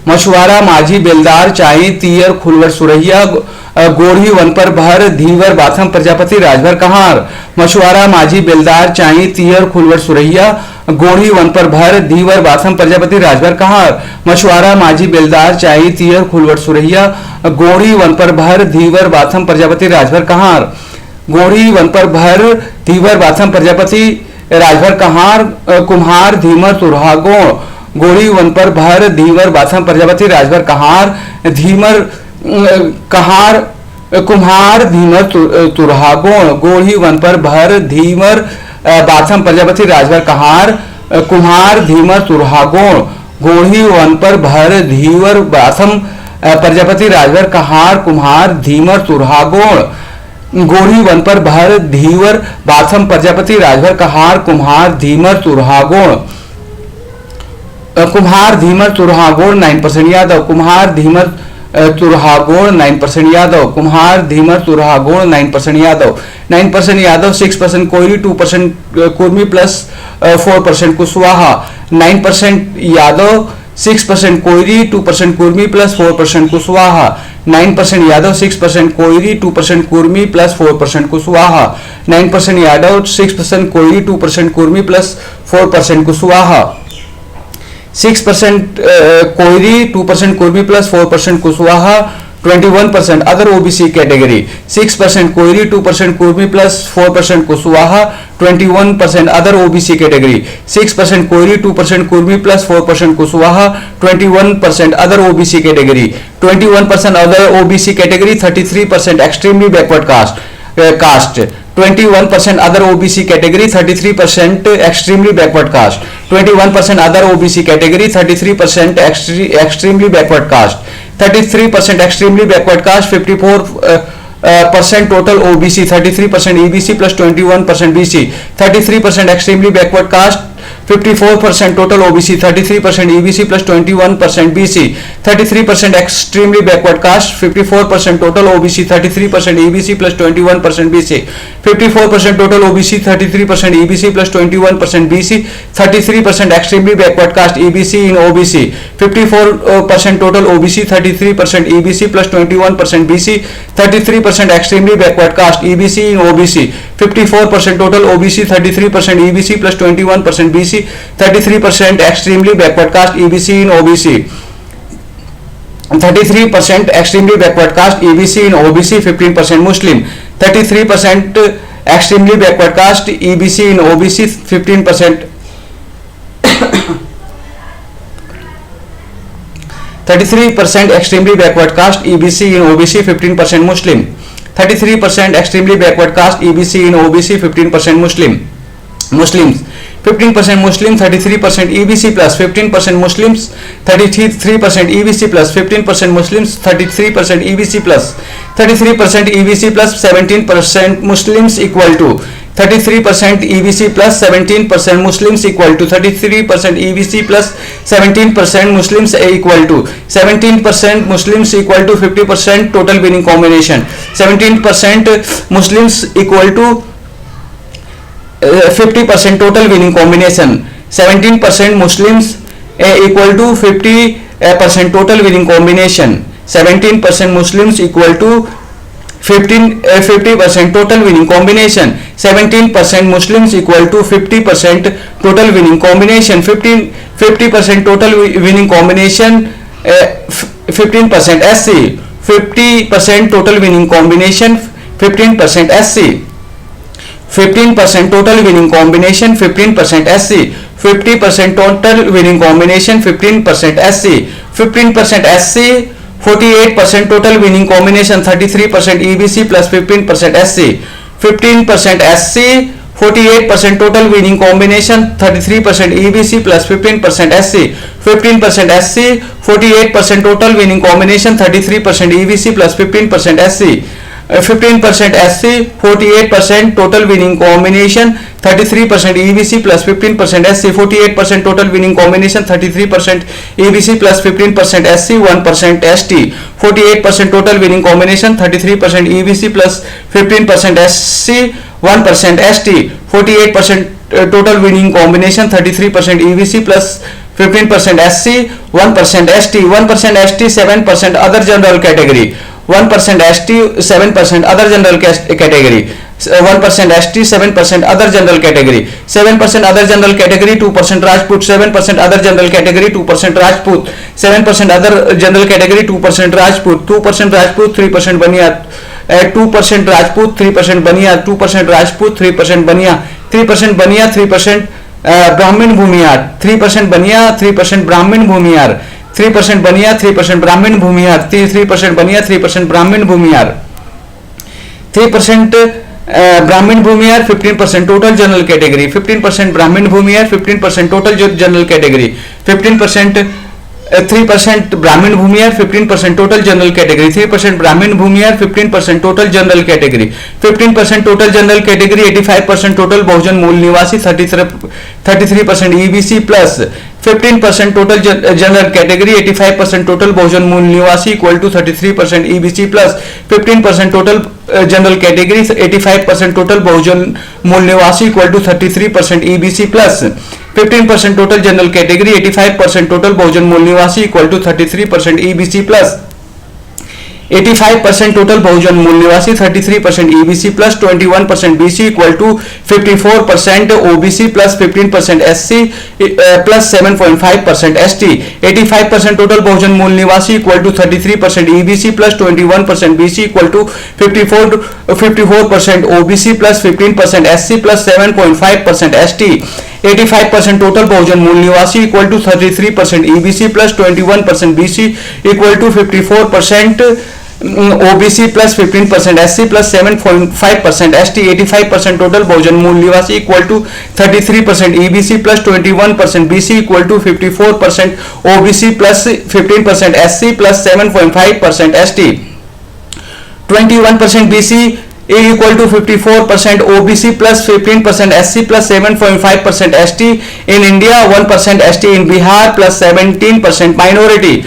मछुआरा माझी बेलदार चाई तियर खुलवट सुरैया. गोढ़ी वन पर भर धीवर बाथम प्रजापति राजभर कहार. मछुआरा माझी बेलदार चाई तियर खुलवट सुरैया. गोढ़ी वन पर भर धीवर बाथम प्रजापति राजभर कहार. मछुआरा माझी बेलदार चाई तियर खुलवट सुरैया. गोढ़ी वन पर भर धीवर बाथम प्रजापति राजभर कहार. गोढ़ी वन पर भर धीवर बाथम प्रजापति राजभर कहार. कुम्हार धीमर तुरहा गोण. गोढ़ी वन पर भर धीवर बाथम प्रजापति राजभर कहार. धीमर कहार कुम्हार धीमर तुरहा गोण. गोढ़ी वन पर भर धीमर बाथम प्रजापति राजभर कहार. कुम्हार धीमर तुरहा गोण. गोढ़ी वन पर भर धीवर बाथम प्रजापति राजभर कहार. कुम्हार धीमर तुरहा गोण. गोढ़ी वन पर भर धीवर बाथम प्रजापति राजभर कहार. कुम्हार धीमर तुरहा गोण. कुम्हार Dhimar Turha Gond 9% Yadav. Kumhar Dhimar Turha Gond 9% Yadav. Kumhar Dhimar Turha Gond 9% Yadav. 9% Yadav. 6% Koeri 2% Kurmi plus 4% Kushwaha. 9% Yadav. 6% Koeri 2% Kurmi plus 4% Kushwaha. 9% Yadav. 6% Koeri 2% Kurmi plus 4% Kushwaha. 9% Yadav. 6% Koeri 2% Kurmi plus 4% Kushwaha. 6% Koeri 2% Kurmi plus 4% Kushwaha. 21% other OBC category. 6% Koeri 2% Kurmi plus 4% Kushwaha. 21% other OBC category. 6% Koeri 2% Kurmi plus 4% Kushwaha. 21% other OBC category. 21% other OBC category. 33% extremely backward cast. 21% other OBC category. 33% extremely backward caste. 21% other OBC category. 33% extremely backward caste. 33% extremely backward caste. 54% total OBC. 33% EBC plus 21% BC. 33% extremely backward caste. 54% total OBC. 33% EBC plus 21% BC. 33% extremely backward caste. 54% total OBC. 33% EBC plus 21% BC. 54% total OBC. 33% EBC plus 21% BC. 33% extremely backward caste. EBC in OBC. 54% total OBC. 33% EBC plus 21% BC. 33% extremely backward caste. EBC in OBC. 54% total OBC. 33% EBC plus 21% BC. 33% extremely backward caste. EBC in OBC. 33% extremely backward caste. EBC in OBC. 15% Muslim. 33% extremely backward caste. EBC in OBC. 15%. 33% extremely backward caste. EBC in OBC. 15% Muslim. 33% extremely backward caste. EBC in OBC. 15% Muslims. 15% Muslim. 33% EBC plus 15% Muslims. 33% EBC plus 15% Muslims. 33% EBC plus 33% EBC plus 17% Muslims equal to 33% EBC plus 17% Muslims equal to 33% EBC plus 17% Muslims equal to 17% Muslims equal to 50% total winning combination. 17% Muslims equal to 50% total winning combination. 17% Muslims equal to 50% total winning combination. 17% Muslims equal to 50% total winning combination. 17% Muslims equal to 50% total winning combination. 50% total winning combination. 15% SC. 50% total winning combination. 15% SC. 15% total winning combination. 15% SC. 50% total winning combination. 15% SC. 15% SC. 48% total winning combination. 33% EBC plus 15% SC. 15% SC, 48% total winning combination, 33% EBC plus 15% SC, 15% SC, 48% total winning combination, 33% EBC plus 15% SC, 15% SC, 48% total winning combination, 33% EBC plus 15% SC, 48% total winning combination, 33% EBC plus 15% SC, 1% ST, 48% total winning combination, 33% EBC plus 15% SC, 1% ST, 48% total winning combination, 33% EBC plus 15% SC, 1% ST, 1% ST, 7% other general category, 1% ST, 7% other general category, 1% ST, 7% other general category, 7% other general category, 2% Rajput, 7% other general category, 2% Rajput, 7% other general category, 2% Rajput, 2% Rajput, 3% Baniya, 2% Rajput, 3% Baniya, 2% Rajput, 3% Baniya, 3% Baniya, 3% Brahmin Bhumiyar, 3% Baniya, 3% Brahmin Bhumiyar, 3% Baniya, 3% Brahmin Bhumiyar, 3% Baniya, 3% Brahmin Bhumiyar, 3% Brahmin Bhumiyar, 15% total general category, 15% Brahmin Bhumiyar, 15% total general category, 15% 3% Brahmin Bhumiyar, 15% total general category, 3% Brahmin Bhumiyar, 15% total general category, 15% total general category, 85% total Bahujan Mool Nivasi, 33% EBC plus 15% total general category, 85% total Bahujan Mool Nivasi equal to 33% EBC plus 15% total general category, 85% total Bahujan Mool Nivasi equal to 33% EBC plus 15% total general category, 85% total Bahujan Mool Nivasi equal to 33% EBC plus 85% total Bahujan Mool Nivasi, 33% EBC plus 21% BC equal to 54% OBC plus 15% SC plus 7.5% ST, 85% total Bahujan Mool Nivasi equal to 33% EBC plus 21% BC equal to 54% OBC plus 15% SC plus 7.5% ST, 85% total Bahujan Mool Nivasi equal to 33% EBC plus 21% BC equal to 54% OBC plus 15% SC plus 7.5% ST, 85% total Bahujan Mool Nivasi equal to 33% EBC plus 21% BC equal to 54% OBC plus 15% SC plus 7.5% ST, 21% BC equal to 54% OBC plus 15% SC plus 7.5% ST in India, 1% ST in Bihar plus 17% minority,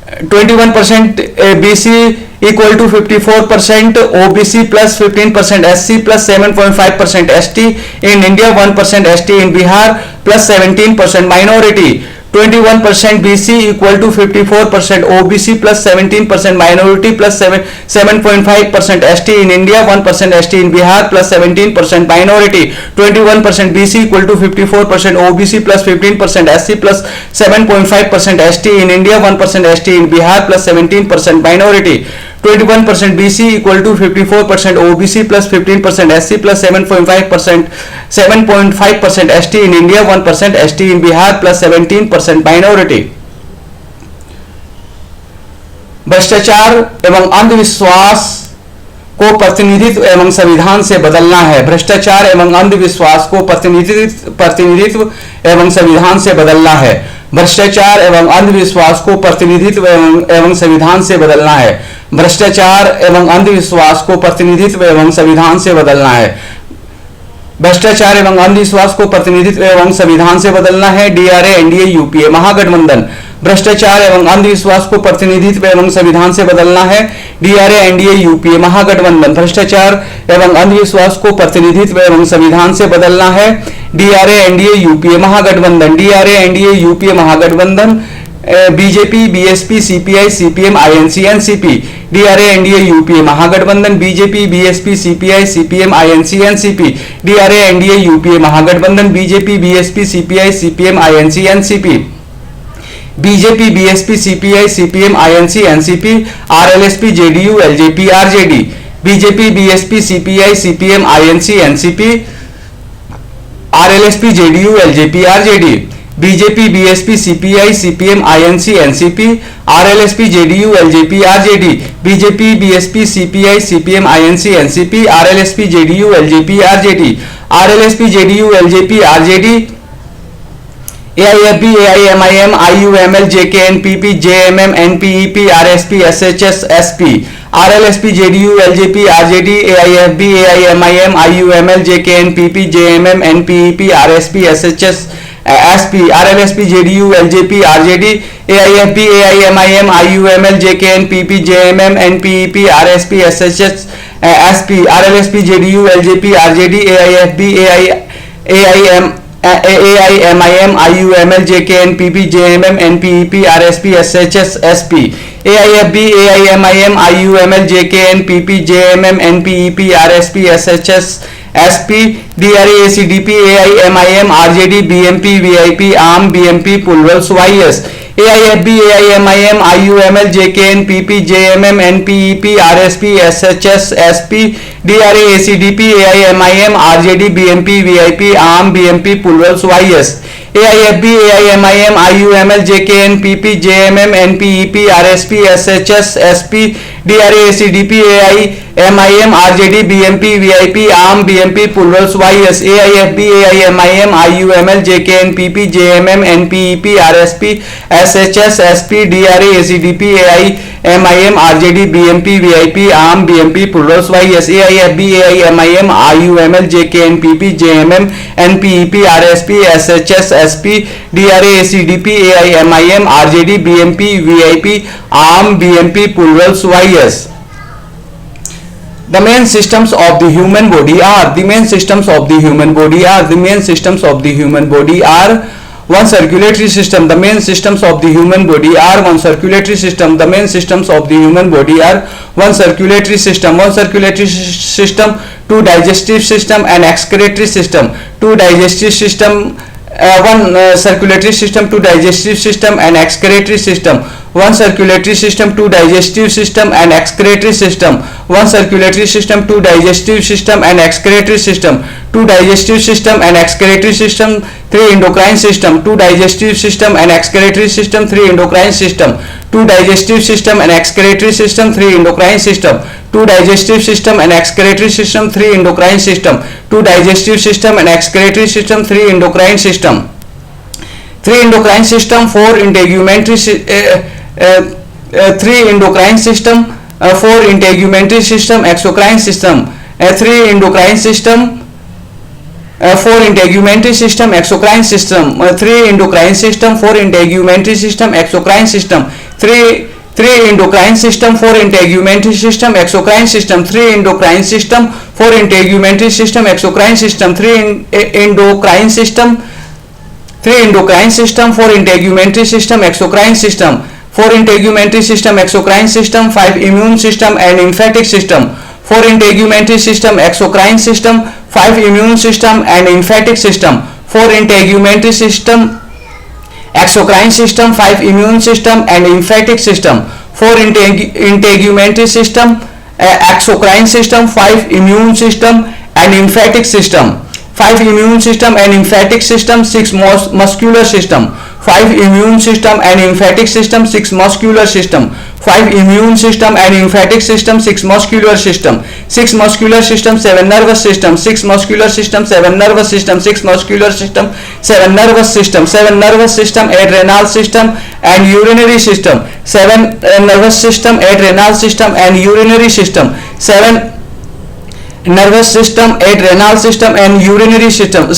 21% BC equal to 54% OBC plus 15% SC plus 7.5% ST in India, 1% ST in Bihar plus 17% minority, 21% BC equal to 54% OBC plus 17% minority plus 7.5% ST in India, 1% ST in Bihar plus 17% minority, 21% BC equal to 54% OBC plus 15% SC plus 7.5% ST in India, 1% ST in Bihar plus 17% minority, 21% BC equal to 54% OBC plus 15% SC plus 7.5% ST in India, 1% ST in Bihar plus 17% minority। भ्रष्टाचार एवं अंधविश्वास को प्रतिनिधित्व एवं संविधान से बदलना है। भ्रष्टाचार एवं अंधविश्वास को प्रतिनिधित्व एवं संविधान से बदलना है। भ्रष्टाचार एवं अंधविश्वास को प्रतिनिधित्व एवं संविधान से बदलना है। भ्रष्टाचार एवं अंधविश्वास को प्रतिनिधित्व एवं संविधान से बदलना है। भ्रष्टाचार एवं अंधविश्वास को प्रतिनिधित्व एवं संविधान से बदलना है। डीआरए एनडीए यूपीए महागठबंधन। भ्रष्टाचार एवं अंधविश्वास को प्रतिनिधित्व एवं संविधान से बदलना है। डीआरए एनडीए यूपीए महागठबंधन। भ्रष्टाचार एवं अंधविश्वास को प्रतिनिधित्व एवं संविधान से बदलना है। DRA NDA UPA Mahagathbandhan. DRA NDA UPA Mahagathbandhan. BJP BSP CPI CPM INC NCP. DRA NDA UPA Mahagathbandhan. BJP BSP CPI CPM INC NCP. DRA NDA UPA Mahagathbandhan. BJP BSP CPI CPM INC NCP. BJP BSP CPI CPM INC NCP. RLSP JDU LJP RJD. BJP BSP CPI CPM INC NCP. RLSP JDU LJP RJD. BJP, BSP, CPI, CPM, INC, NCP, RLSP, JDU, LJP, RJD, BJP, BSP, CPI, CPM, INC, NCP, RLSP, JDU, LJP, RJD, RLSP, JDU, LJP, RJD, AIFB, AIMIM, IUML, JKNPP, JMM, NPEP, RSP, SHS, SP, RLSP, JDU, LJP, RJD, AIFB, AIMIM, IUML, JKNPP, JMM, NPEP, RSP, SHS, SP, RLSP, JDU, LJP, RJD, AIFB, AIMIM, IUML, JKNPP, JMM, NPEP, RSP, SHS, SP, RLSP, JDU, LJP, RJD, AIFB, AIM, AIMIM, IUML, JKNPP, JMM, NPEP, RSP, SHS, SP, AIFB, AIMIM, IUML, JKNPP, JMM, NPEP, RSP, SHS, SP, DRA, ACDP, AIMIM, RJD, BMP, VIP, ARM, BMP, Pulvers, YS, AIFB, AIMIM, IUML, JKNPP, JMM, NPEP, RSP, SHS, SP, DRA, ACDP, AIMIM, RJD, BMP, VIP, ARM, BMP, Pulvers, YS, AIFB, AIMIM, IUML, JKNPP, JMM, NPEP, RSP, SHS, SP, DRA, ACDP, AIMIM, RJD, BMP, VIP, ARM, BMP, Pulvers, YS, AIFB, AIMIM, IUML, JKNPP, JMM, NPEP, RSP, SHS, SP, DRA, ACDP, AIMIM, RJD, BMP, VIP, ARM, BMP, Pulvers, YS, AIFB, AIMIM, IUML, JKNPP, JMM, NPEP, RSP, SHS, SP, DRA, ACDP, AIMIM, RJD, BMP, VIP, ARM, BMP, Pulvers, YS. The main systems of the human body are, the main systems of the human body are, the main systems of the human body are, one circulatory system, the main systems of the human body are, one circulatory system, the main systems of the human body are, one circulatory system, two digestive system and excretory system, two digestive system, one circulatory system, two digestive system and excretory system, one circulatory system, two digestive system and excretory system, one circulatory system, two digestive system and excretory system, two digestive system and excretory system, three endocrine system, two digestive system and excretory system, three endocrine system, two digestive system and excretory system, three endocrine system, two digestive system and excretory system, three endocrine system, two digestive system and excretory system, three endocrine system, three endocrine system, four integumentary three endocrine system, four integumentary system, exocrine system, three endocrine system, four integumentary system, exocrine system, three endocrine system, four integumentary system, exocrine system, three endocrine system, four integumentary system, exocrine system, three endocrine system, four integumentary system, exocrine system, three endocrine system, three endocrine system, four integumentary system, exocrine system, four integumentary system, exocrine system, five immune system and lymphatic system, four integumentary system, exocrine system, five immune system and lymphatic system, four integumentary system, exocrine system, five immune system and lymphatic system, four integumentary system, exocrine system, five immune system and lymphatic system, five immune system and lymphatic system, six muscular system, five immune system and lymphatic system, six muscular system, five immune system and lymphatic system, six muscular system, six muscular system, seven nervous system, six muscular system, seven nervous system, six muscular system, seven nervous system, seven nervous system, eight renal system and urinary system, seven nervous system, eight renal system and urinary system, seven nervous system, eight renal system and urinary system,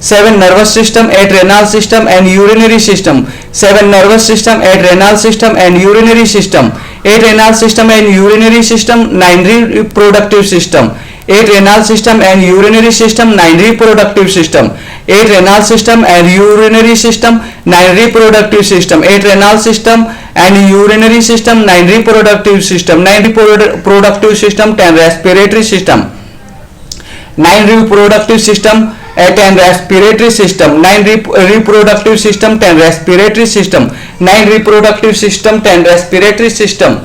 seven nervous system, eight renal system and urinary system, seven nervous system, eight renal system and urinary system, eight renal system and urinary system, nine reproductive system, eight renal system and urinary system, nine reproductive system, eight renal system and urinary system, nine reproductive system, eight renal system and urinary system, nine reproductive system, nine reproductive system, 10 respiratory system, nine reproductive system, 10 respiratory system, nine reproductive system, 10 respiratory system, nine reproductive system, 10 respiratory system,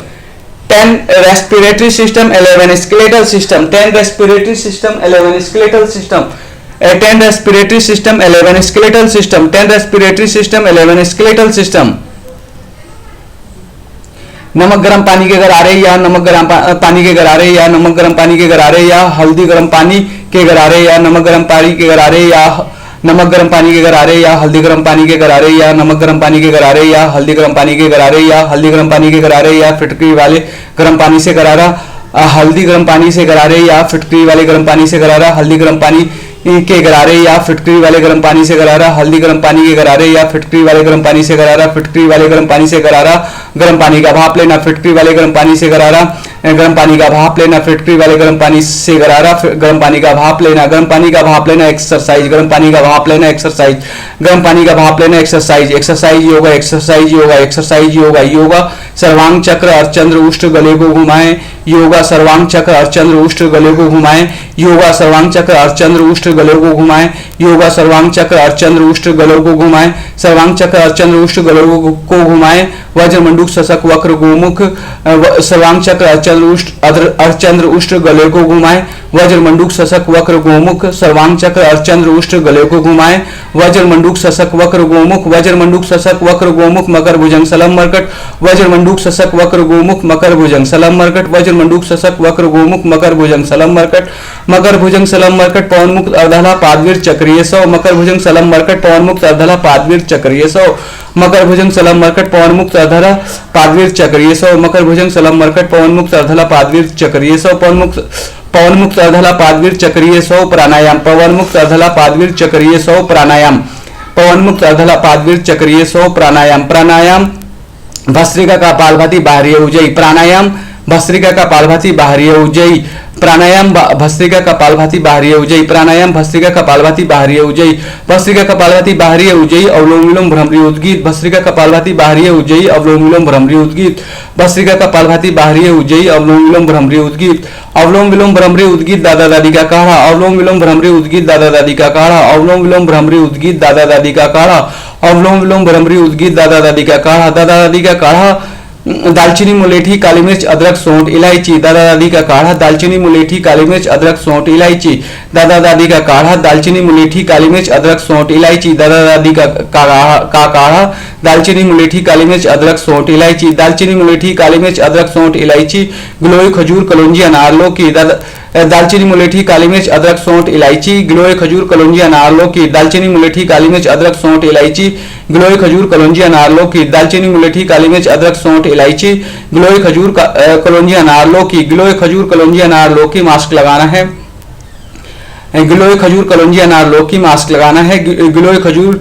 10 respiratory system, 11 skeletal system, 10 respiratory system, 11 skeletal system, 10 respiratory system, 11 skeletal system, 10 respiratory system, 11 skeletal system। नमक गर्म पानी के गरारे या नमक गर्म पानी के गरारे या नमक गर्म पानी के गरारे या हल्दी गर्म पानी के गरारे या नमक गर्म पानी के गरारे या नमक गर्म पानी के गरारे या हल्दी गर्म पानी के गरारे या नमक गर्म पानी के गरारे या हल्दी गर्म पानी के गरारे या हल्दी गर्म पानी के गरारे या फिटकरी वाले गर्म पानी से गरारा, हल्दी गर्म पानी से गरारे या फिटकरी वाले गर्म पानी से गरारा, हल्दी गर्म पानी के गरारे या फिटकरी वाले गर्म पानी से गरारा, हल्दी गर्म पानी के गरारे या फिटकरी वाले गर्म पानी से गरारा, फिटकरी वाले गर्म पानी से गरारा, गर्म पानी का भाप लेना, फिटकरी वाले गर्म पानी से गरारा, गर्म पानी का भाप लेना, फिटकरी वाले गर्म पानी से गरारा, गर्म पानी का भाप लेना, गर्म पानी का भाप लेना, एक्सरसाइज, गर्म पानी का भाप लेना, एक्सरसाइज, गर्म पानी का भाप लेना, exercise, exercise yoga, exercise yoga, exercise yoga, yoga सर्वांग चक्र अर्धचंद्र उष्ट गले को घुमाएं, योगा सर्वांग चक्र अर्धचंद्र उष्ट गले को घुमाएं, योगा सर्वांग चक्र अर्धचंद्र उष्ट गले को घुमाएं, योगा सर्वांग चक्र अर्धचंद्र उष्ट गले को घुमाएं, सर्वांग चक्र अर्धचंद्र उष्ट गले को घुमाएं, वज्र मंडूक शशक वक्र गोमुख, सर्वांग चक्र अर्धचंद्र उष्ट गले को घुमाएं, वज्र मंडूक शशक वक्र गोमुख, सर्वांग चक्र अर्धचंद्र उष्ट गले को घुमाएं, वज्र मंडूक शशक वक्र गोमुख, वज्र मंडूक शशक वक्र गोमुख, मकर भुजंग सलम मरकट, वज्र मंडूक शशक वक्र गोमुख, मकर भुजंग सलम मरकट, वज्र मंडूक शशक वक्र गोमुख, मकर भुजंग सलम मरकट, मकर भुजंग सलम मरकट, पवन मुक्त अर्धला पादवीर चक्रीय सौ, मकर भुजंग सलम मरकट, पवन मुक्त अर्धला पादवीर चक्रीय सौ, मकर भुजंग सलम मरकट, पवन मुक्त अर्धला पादवीर चक्रीय सौ, मकर भुजंग सलम मरकट, पवन मुक्त अर्धला पादवीर चक्रीय सौ, पवन मुक्त अर्धला पादवीर चक्रीय सौ, प्राणायाम, पवन मुक्त अर्धला पादवीर चक्रीय सौ, प्राणायाम, पवन मुक्त अर्धला पादवीर चक्रीय सौ, प्राणायाम, प्राणायाम भस्त्रिका का पालभाती बाहरी उज्जयी, प्राणायाम भस्त्रिका का पालभाती बाहरी उज्जयी, प्राणायाम भस्त्रिका का पालभाती बाहरी उज्जयी, प्राणायाम भस्त्रिका का पालभाती बाहरी उज्जयी, भस्त्रिका का पालभाती बाहरी उज्जयी, अवलोम विलोम भ्रमरी उद्गीत, भस्त्रिका का पालभाती बाहरी उज्जयी, अवलोम विलोम भ्रमरी उद्गीत, भस्त्रिका का पालभाती बाहरी उज्जयी, अवलोम विलोम भ्रमरी उद्गीत, अवलोम विलोम भ्रमरी उद्गीत, दादा दादी का काढ़ा, अवलोम विलोम भ्रमरी उद्गीत, दादा दादी का काढ़ा, अवलोम विलोम भ्रमरी उद्गीत, दादा दादी का काढ़ा, अवलोम विलोम भ्रमरी उद्गीत, दादा दादी का काढ़ा, दादा दादी का काढ़ा, दालचीनी मुलेठी काली मिर्च अदरक सौंठ इलायची, दादा दादी का काढ़ा, दालचीनी मुलेठी काली मिर्च अदरक सौंठ इलायची, दादा दादी का काढ़ा, दालचीनी मुलेठी काली मिर्च अदरक सौंठ इलायची, दादा दादी का काढ़ा, दालचीनी मुलेठी काली मिर्च अदरक सौंठ इलायची, दालचीनी मुलेठी काली मिर्च अदरक सौंठ इलायची, गिलोय खजूर कलौंजी अनार लौकी, दालचीनी मुलेठी काली मिर्च अदरक सौंठ इलायची, गिलोय खजूर कलौंजी अनार लौकी, दालचीनी मुलेठी काली मिर्च अदरक सौंठ इलायची, गिलोय खजूर कलौंजी अनार लौकी, दालचीनी मुलेठी काली मिर्च अदरक सौंठ इलायची, गिलोय खजूर कलौंजी अनार लौकी, गिलोय खजूर कलौंजी अनार लौकी, मास्क लगाना है, गिलोय खजूर कलौंजी अनार लौकी मास्क लगाना है, गिलोय खजूर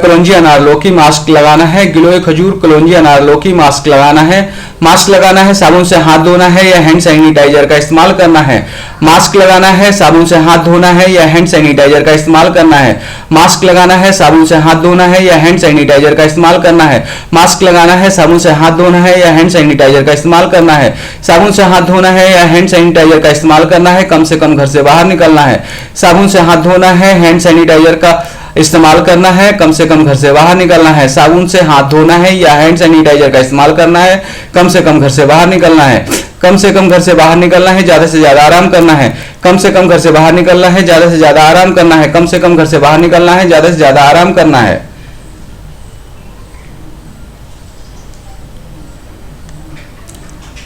कलौंजी अनार लौकी मास्क लगाना है, गिलोय खजूर कलौंजी अनार लौकी मास्क लगाना है, मास्क लगाना है, साबुन से हाथ धोना है या हैंड सैनिटाइजर का इस्तेमाल करना है, मास्क लगाना है, साबुन से हाथ धोना है या हैंड सैनिटाइजर का इस्तेमाल करना है, मास्क लगाना है, साबुन से हाथ धोना है या हैंड सैनिटाइजर का इस्तेमाल करना है, मास्क लगाना है, साबुन से हाथ धोना है या हैंड सैनिटाइजर का इस्तेमाल करना है, साबुन से हाथ धोना है या हैंड सैनिटाइजर का इस्तेमाल करना है, कम से कम घर से बाहर निकलना है, साबुन से हाथ धोना है, हैंड सैनिटाइजर का इस्तेमाल करना है, कम से कम घर से बाहर निकलना है, साबुन से हाथ धोना है या हैंड सैनिटाइजर का इस्तेमाल करना है, कम से कम घर से बाहर निकलना है, कम से कम घर से बाहर निकलना है, ज्यादा से ज्यादा आराम करना है, कम से कम घर से बाहर निकलना है, ज्यादा से ज्यादा आराम करना है, कम से कम घर से बाहर निकलना है, ज्यादा से ज्यादा आराम करना है।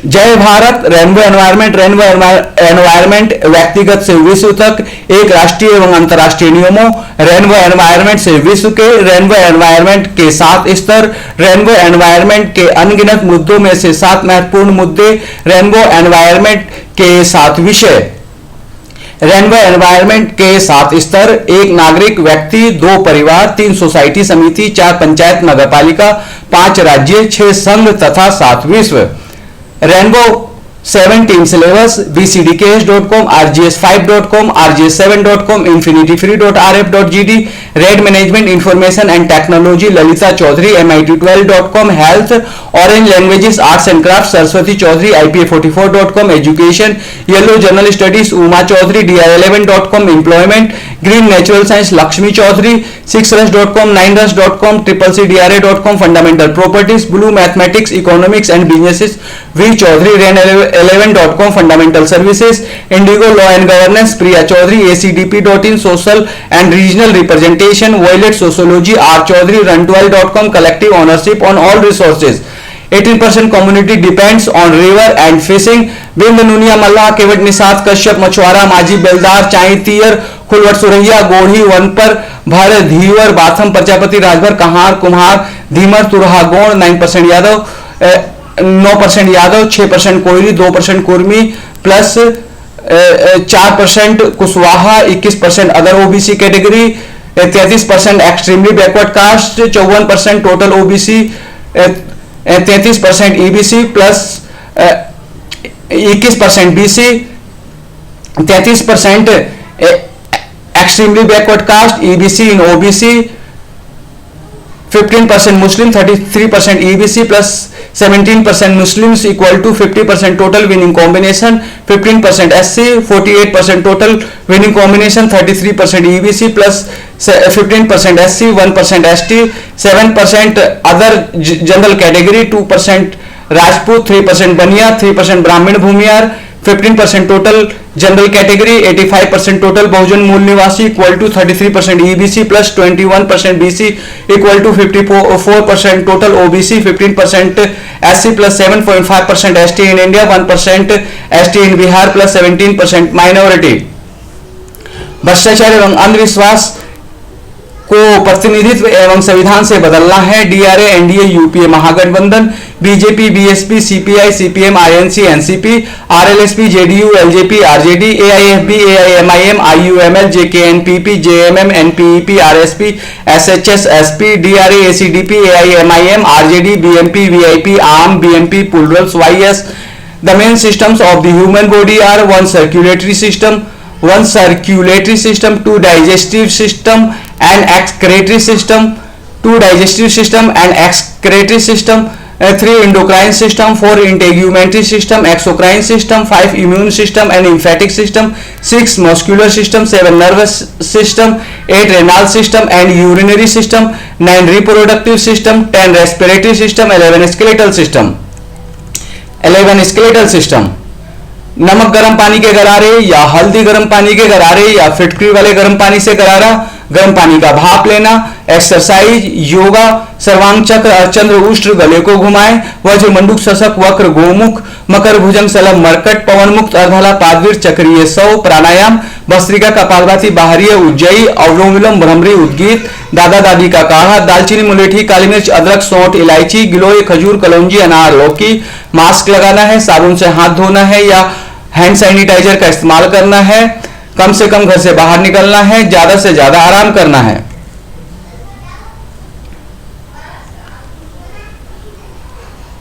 जय Bharat. Rainbow environment, rainbow environment व्यक्तिगत से विश्व तक एक राष्ट्रीय एवं अंतर्राष्ट्रीय नियमों, रेनबो एनवायरमेंट से विश्व के, रेनबो एनवायरमेंट के 7 स्तर, रेनबो एनवायरमेंट के अनगिनत मुद्दों में से 7 महत्वपूर्ण मुद्दे, रेनबो एनवायरमेंट के 7 विषय, रेनबो एनवायरमेंट के 7 स्तर, 1 नागरिक व्यक्ति, 2 परिवार, 3 सोसाइटी समिति, 4 पंचायत नगरपालिका, 5 राज्य, 6 संघ तथा 7 विश्व। Rainbow 7 team syllabus, bcdks.com, rgs5.com, rgs7.com, infinityfree.rf.gd, red management information and technology Lalita Chaudhary, mit12.com, health, orange languages arts and craft Saraswati Chaudhary, ipa44.com, education, yellow general studies Uma Chaudhary, dir11.com, employment, green natural science Lakshmi Chaudhary, 6rush.com, 9rush.com, CCCDRA.com, fundamental properties, blue mathematics, economics and businesses V Chaudhary, REN11.com, fundamental services, indigo law and governance Priya Chaudhary, ACDP.in, social and regional representation, violet sociology R Chaudhary, Run12.com, collective ownership on all resources, 18% community depends on river and fishing, Bind Nunia Mallah, Kewat Nishad Kashyap, मछुआरा माझी बेलदार, चाई तीयर, खुलवट सुरैया, गोढ़ी वनपर, भर धीवर, Batham Prajapati, Rajbhar, Kahar Kumhar, Dhimar, Turha Gond, 9% Yadav, 9% Yadav, 6% Koeri, 2% Kurmi, plus 4% Kushwaha, 21% other OBC category, 33% extremely backward caste, 54% total OBC, 33% EBC plus 21% BC, 33% extremely backward caste, EBC in OBC, 15% Muslim, 33% EBC plus 17% Muslims equal to 50% total winning combination, 15% SC, 48% total winning combination, 33% EBC plus 15% SC, 1% ST, 7% other general category, 2% Rajput, 3% Bania, 3% Brahmin Bhumihar, 15% total general category, 85% total बहुजन मूल निवासी equal to 33% EBC plus 21% BC equal to 54% total OBC, 15% SC plus 7.5% ST in India, 1% ST in Bihar plus 17% minority. भ्रष्टाचार एवं अंधविश्वास को प्रतिनिधित्व एवं संविधान से बदलना है। DRA NDA UPA Mahagathbandhan, BJP BSP CPI CPM INC NCP, RLSP JDU LJP RJD, AIFB AIMIM IUML JKNPP JMM NPEP RSP SHS SP, DRA ACDP AIMIM RJD BMP VIP आम BMP Plurals YS. The main systems of the human body are one circulatory system, 2 digestive system and excretory system, 2 digestive system and excretory system, 3 endocrine system, 4 integumentary system, exocrine system, 5 immune system and lymphatic system, 6 muscular system, 7 nervous system, 8 renal system and urinary system, 9 reproductive system, 10 respiratory system, 11 skeletal system। नमक गर्म पानी के गरारे या हल्दी गर्म पानी के गरारे या फिटकरी वाले गर्म पानी से गरारा, गर्म पानी का भाप लेना, एक्सरसाइज, योगा, सर्वांग चक्र, अर्चंद्र उष्ट्र, गले को घुमाएं, वज्र मंडूक शशक वक्र गोमुख, मकर भुजंग सलम मरकट, पवन मुक्त अर्धला पादवीर चक्रीय सौ, प्राणायाम, भस्त्रिका कपालभाति बाहरीय उज्जयी, अवलोम विलोम भ्रमरी उद्गीत, दादा दादी का काढ़ा, दालचीनी मुलेठी काली मिर्च अदरक सौंठ इलायची, गिलोय खजूर कलौंजी अनार लौकी। मास्क लगाना है, साबुन से हाथ धोना है या हैंड सैनिटाइजर का इस्तेमाल करना है, कम से कम घर से बाहर निकलना है, ज्यादा से ज्यादा आराम करना है।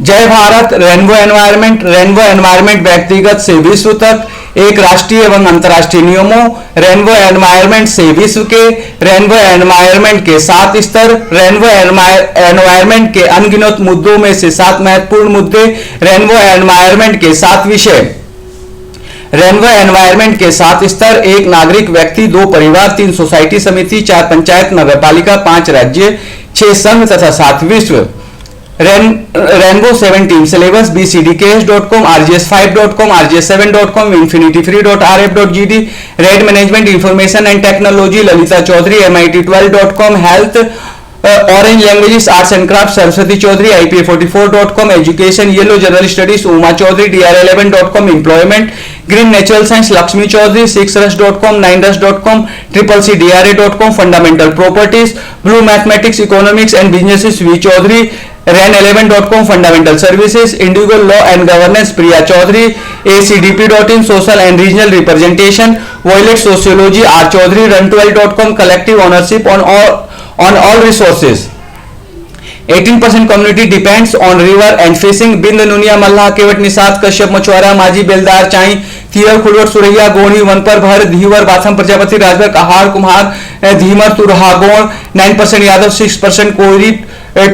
जय भारत। रेनबो एनवायरमेंट व्यक्तिगत से विश्व तक, एक राष्ट्रीय एवं अंतर्राष्ट्रीय नियमों, रेनबो एनवायरमेंट से विश्व के, रेनबो एनवायरमेंट के 7 स्तर, रेनबो एनवायरमेंट के अनगिनत मुद्दों में से 7 महत्वपूर्ण मुद्दे, रेनबो एनवायरमेंट के 7 विषय। रेनबो एनवायरमेंट के 7 स्तर, 1 नागरिक व्यक्ति, 2 परिवार, 3 सोसाइटी समिति, 4 पंचायत नगरपालिका, 5 राज्य, 6 संघ तथा 7 विश्व। Rainbow 17 syllabus, bcdks.com, rgs5.com, rgs7.com, infinityfree.rf.gd, red management information and technology, Lalita Chaudhary, mit12.com, health, orange languages arts and craft, Saraswati Chaudhary, ipa44.com, education, yellow general studies, Uma Chaudhary, dr11.com, employment, green natural science, Lakshmi Chaudhary, 6rush.com, 9rush.com, CCCDRA.com, fundamental properties, blue mathematics, economics and businesses V Chaudhary, REN11.com, fundamental services, indigo law and governance Priya Chaudhary, ACDP.in, social and regional representation, violet sociology R Chaudhary, Run12.com, collective ownership on all resources, 18% community depends on river and fishing, बिंद नुनिया मल्लाह, केवट निषाद कश्यप, मछुआरा माझी बेलदार, चाई तीयर, खुलवट सुरैया, गोणी वनपर, भर धीवर, Batham Prajapati, Rajbhar, Kahar Kumhar, Dhimar, Turha Gond, 9% Yadav, 6% Koeri,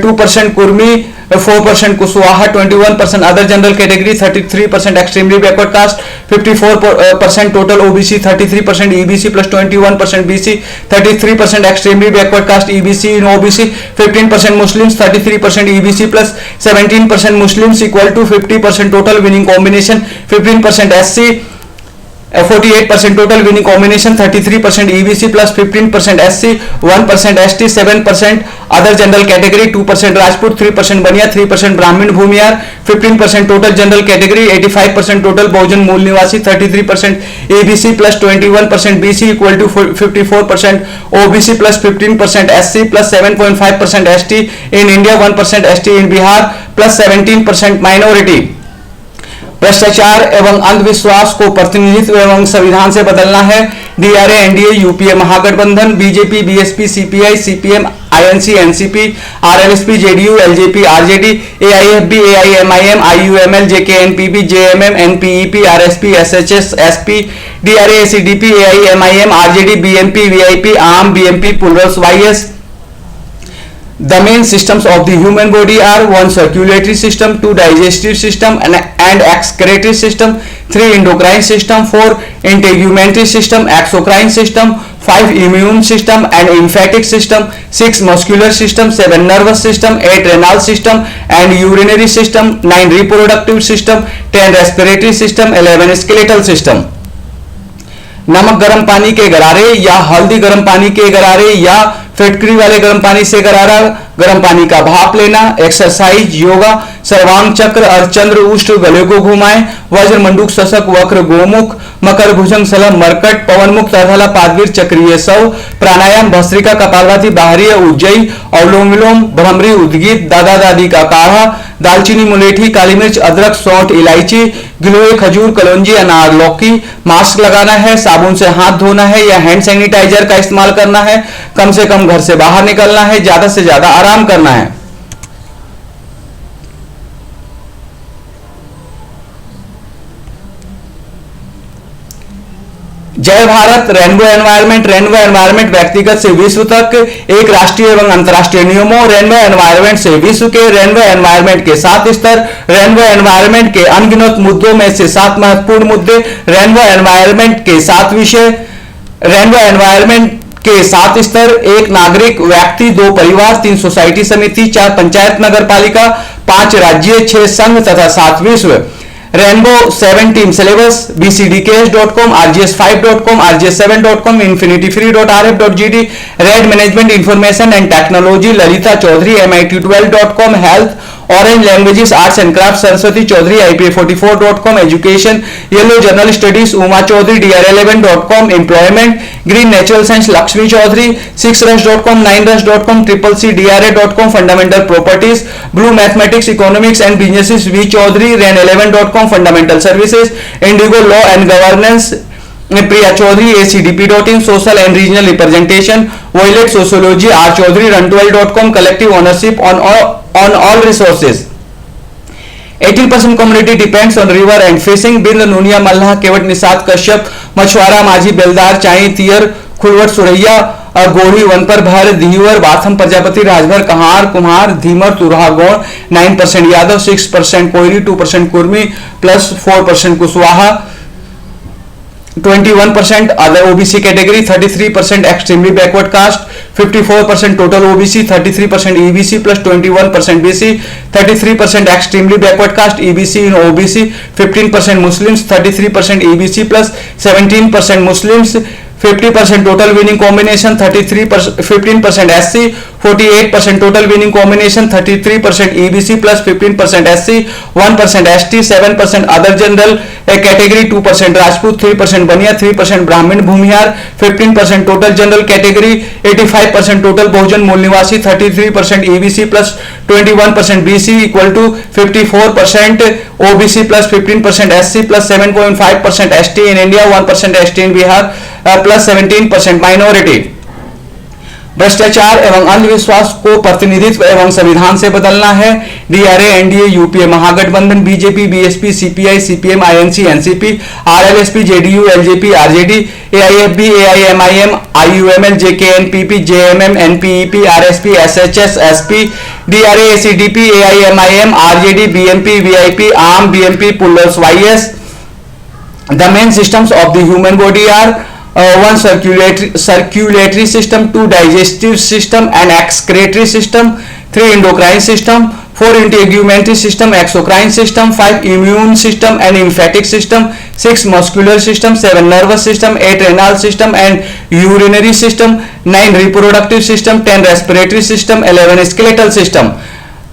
2% Kurmi, 4% Kushwaha, 21% other general category, 33% extremely backward caste, 54% total OBC, 33% EBC plus 21% BC, 33% extremely backward caste EBC in OBC, 15% Muslims, 33% EBC plus 17% Muslims equal to 50% total winning combination, 15% SC, 48% total winning combination, 33% EBC plus 15% SC, 1% ST, 7% other general category, 2% Rajput, 3% Baniya, 3% Brahmin Bhumiyar, 15% total general category, 85% total Bahujan Mool Nivasi, 33% EBC plus 21% BC equal to 54% OBC plus 15% SC plus 7.5% ST in India, 1% ST in Bihar plus 17% minority। भ्रष्टाचार एवं अंधविश्वास को प्रतिनिधित्व एवं संविधान से बदलना है। DRA, NDA, UPA Mahagathbandhan, BJP, BSP, CPI, CPM, INC, NCP, RLSP, JDU, LJP, RJD, AIFB, AIMIM, IUML, JKNPP, JMM, NPEP, RSP, SHS, SP, DRA, ACDP, AIMIM, RJD, BMP, VIP, आम, बीएमपी, पुलरस, YS. The main systems of the human body are 1. Circulatory system, 2. Digestive system and excretory system, 3. Endocrine system, 4. Integumentary system, exocrine system, 5. Immune system and lymphatic system, 6. Muscular system, 7. Nervous system, 8. Renal system and urinary system, 9. Reproductive system, 10. Respiratory system, 11. Skeletal system। नमक गर्म पानी के गरारे या हल्दी गर्म पानी के गरारे या फिटकरी वाले गर्म पानी से गरारा, गर्म पानी का भाप लेना, एक्सरसाइज, योगा, सर्वांग चक्र, अर्धचंद्र, उष्ट, गले को घुमाएं, वज्र, मंडूक, शशक, वक्र, गोमुख, मकर, भुजंग, सलम, मरकट, पवन मुक्त, अर्धला, पादवीर, चक्रीय, सव, प्राणायाम, भस्त्रिका, कपालभाति, बाहरी, उज्जयी, अनुलोम विलोम, भ्रमरी, उद्गीत, दादा दादी का काढ़ा, दालचीनी, मुलेठी, काली मिर्च, अदरक, सौंठ, इलायची, गिलोय, खजूर, कलौंजी, अनार, लौकी। मास्क लगाना है, साबुन से हाथ धोना है या हैंड सैनिटाइजर का इस्तेमाल करना है, कम से कम घर से बाहर निकलना है, ज्यादा से ज्यादा आराम करना है। जय Bharat. Rainbow environment. Rainbow environment व्यक्तिगत से विश्व तक एक राष्ट्रीय एवं अंतर्राष्ट्रीय नियमों। रेनबो एनवायरनमेंट से विश्व के। रेनबो एनवायरनमेंट के 7 स्तर। रेनबो एनवायरनमेंट के अनगिनत मुद्दों में से 7 महत्वपूर्ण मुद्दे। रेनबो एनवायरनमेंट के 7 विषय। रेनबो एनवायरनमेंट के 7 स्तर। 1 नागरिक व्यक्ति, 2 परिवार, 3 सोसाइटी समिति, 4 पंचायत नगर पालिका, 5 राज्य, 6 संघ तथा 7 विश्व। Rainbow 7 team syllabus bcdks.com, rgs5.com, rgs7.com, infinityfree.rf.gd, red management information and technology Lalita Chaudhary, mit12.com, health orange languages arts and craft Saraswati Chaudhary, ipa44.com, education yellow journal studies Uma Chaudhary, dr11.com, employment green natural science Lakshmi Chaudhary, 6rush.com, 9rush.com, CCCDRA.com, fundamental properties blue mathematics economics and businesses V Chaudhary, ren11.com, fundamental services indigo law and governance Priya Chaudhary, acdp.in, social and regional representation violet sociology R Chaudhary, run12.com, collective ownership on all resources। 80% community depends on river and fishing। बिंद, नूनिया, मल्लाह, केवट, निषाद, कश्यप, मछुआरा, माझी, बेलदार, चाई, तियर, खुलवट, सुरैया, गोढ़ी, वनपर, भर, धीवर, Batham, Prajapati, Rajbhar, Kahar, Kumhar, Dhimar, Turha, Gaur. 9% Yadav, 6% Koeri, 2% Kurmi plus 4% Kushwaha, 21% other OBC category, 33% extremely backward caste, 54% total OBC, 33% EBC plus 21% BC, 33% extremely backward caste EBC in OBC, 15% Muslims, 33% EBC plus 17% Muslims, 50% total winning combination, 15% SC, 48% total winning combination, 33% EBC plus 15% SC, 1% ST, 7% other general category, 2% Rajput, 3% Baniya, 3% Brahmin Bhumihar, 15% total general category, 85% total Bahujan Mool Nivasi, 33% EBC plus 21% BC equal to 54% OBC plus 15% SC plus 7.5% ST in India, 1% ST in Bihar plus 17% minority। भ्रष्टाचार एवं अंधविश्वास को प्रतिनिधित्व एवं संविधान से बदलना है। DRA, NDA, UPA Mahagathbandhan, BJP, BSP, CPI, CPM, INC, NCP, RLSP, JDU, LJP, RJD, AIFB, AIMIM, IUML, JKN, PP, JMM, NPEP, RSP, SHS, SP, DRA, ACDP, AIMIM, RJD, BMP, VIP, ARM, BMP, Pullers, YS. The main systems of the human body are one circulatory system, two digestive system and excretory system, three endocrine system, four integumentary system, exocrine system, five immune system and lymphatic system, six muscular system, seven nervous system, eight renal system and urinary system, nine reproductive system, 10 respiratory system, 11 skeletal system.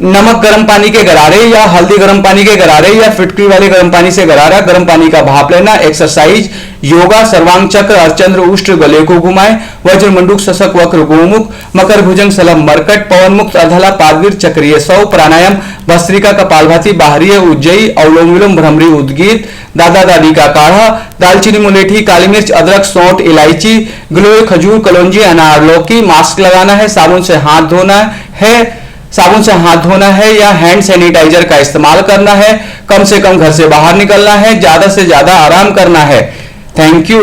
नमक गर्म पानी के गरारे या हल्दी गर्म पानी के गरारे या फिटकरी वाले गर्म पानी से गरारा, गर्म पानी का भाप लेना, एक्सरसाइज, योगा, सर्वांग चक्र, अर्चंद्र, उष्ट्र, गले को घुमाए, वज्र मंडूक, शशक, वक्र, गोमुख, मकर भुजंग, सलम, मरकट, पवन मुक्त, अधला, पादवीर, चक्रीय, सौ, प्राणायाम, भस्त्रिका, कपालभाति, बाहरी, उज्जयी, अवलोम विलोम, भ्रमरी, उद्गीत, दादा दादी का काढ़ा, दालचीनी, मुलेठी, काली मिर्च, अदरक, सौंठ, इलायची, गिलोय, खजूर, कलौंजी, अनार, लौकी। मास्क लगाना है, साबुन से हाथ धोना है या हैंड सैनिटाइजर का इस्तेमाल करना है, कम से कम घर से बाहर निकलना है, ज्यादा से ज्यादा आराम करना है। Thank you.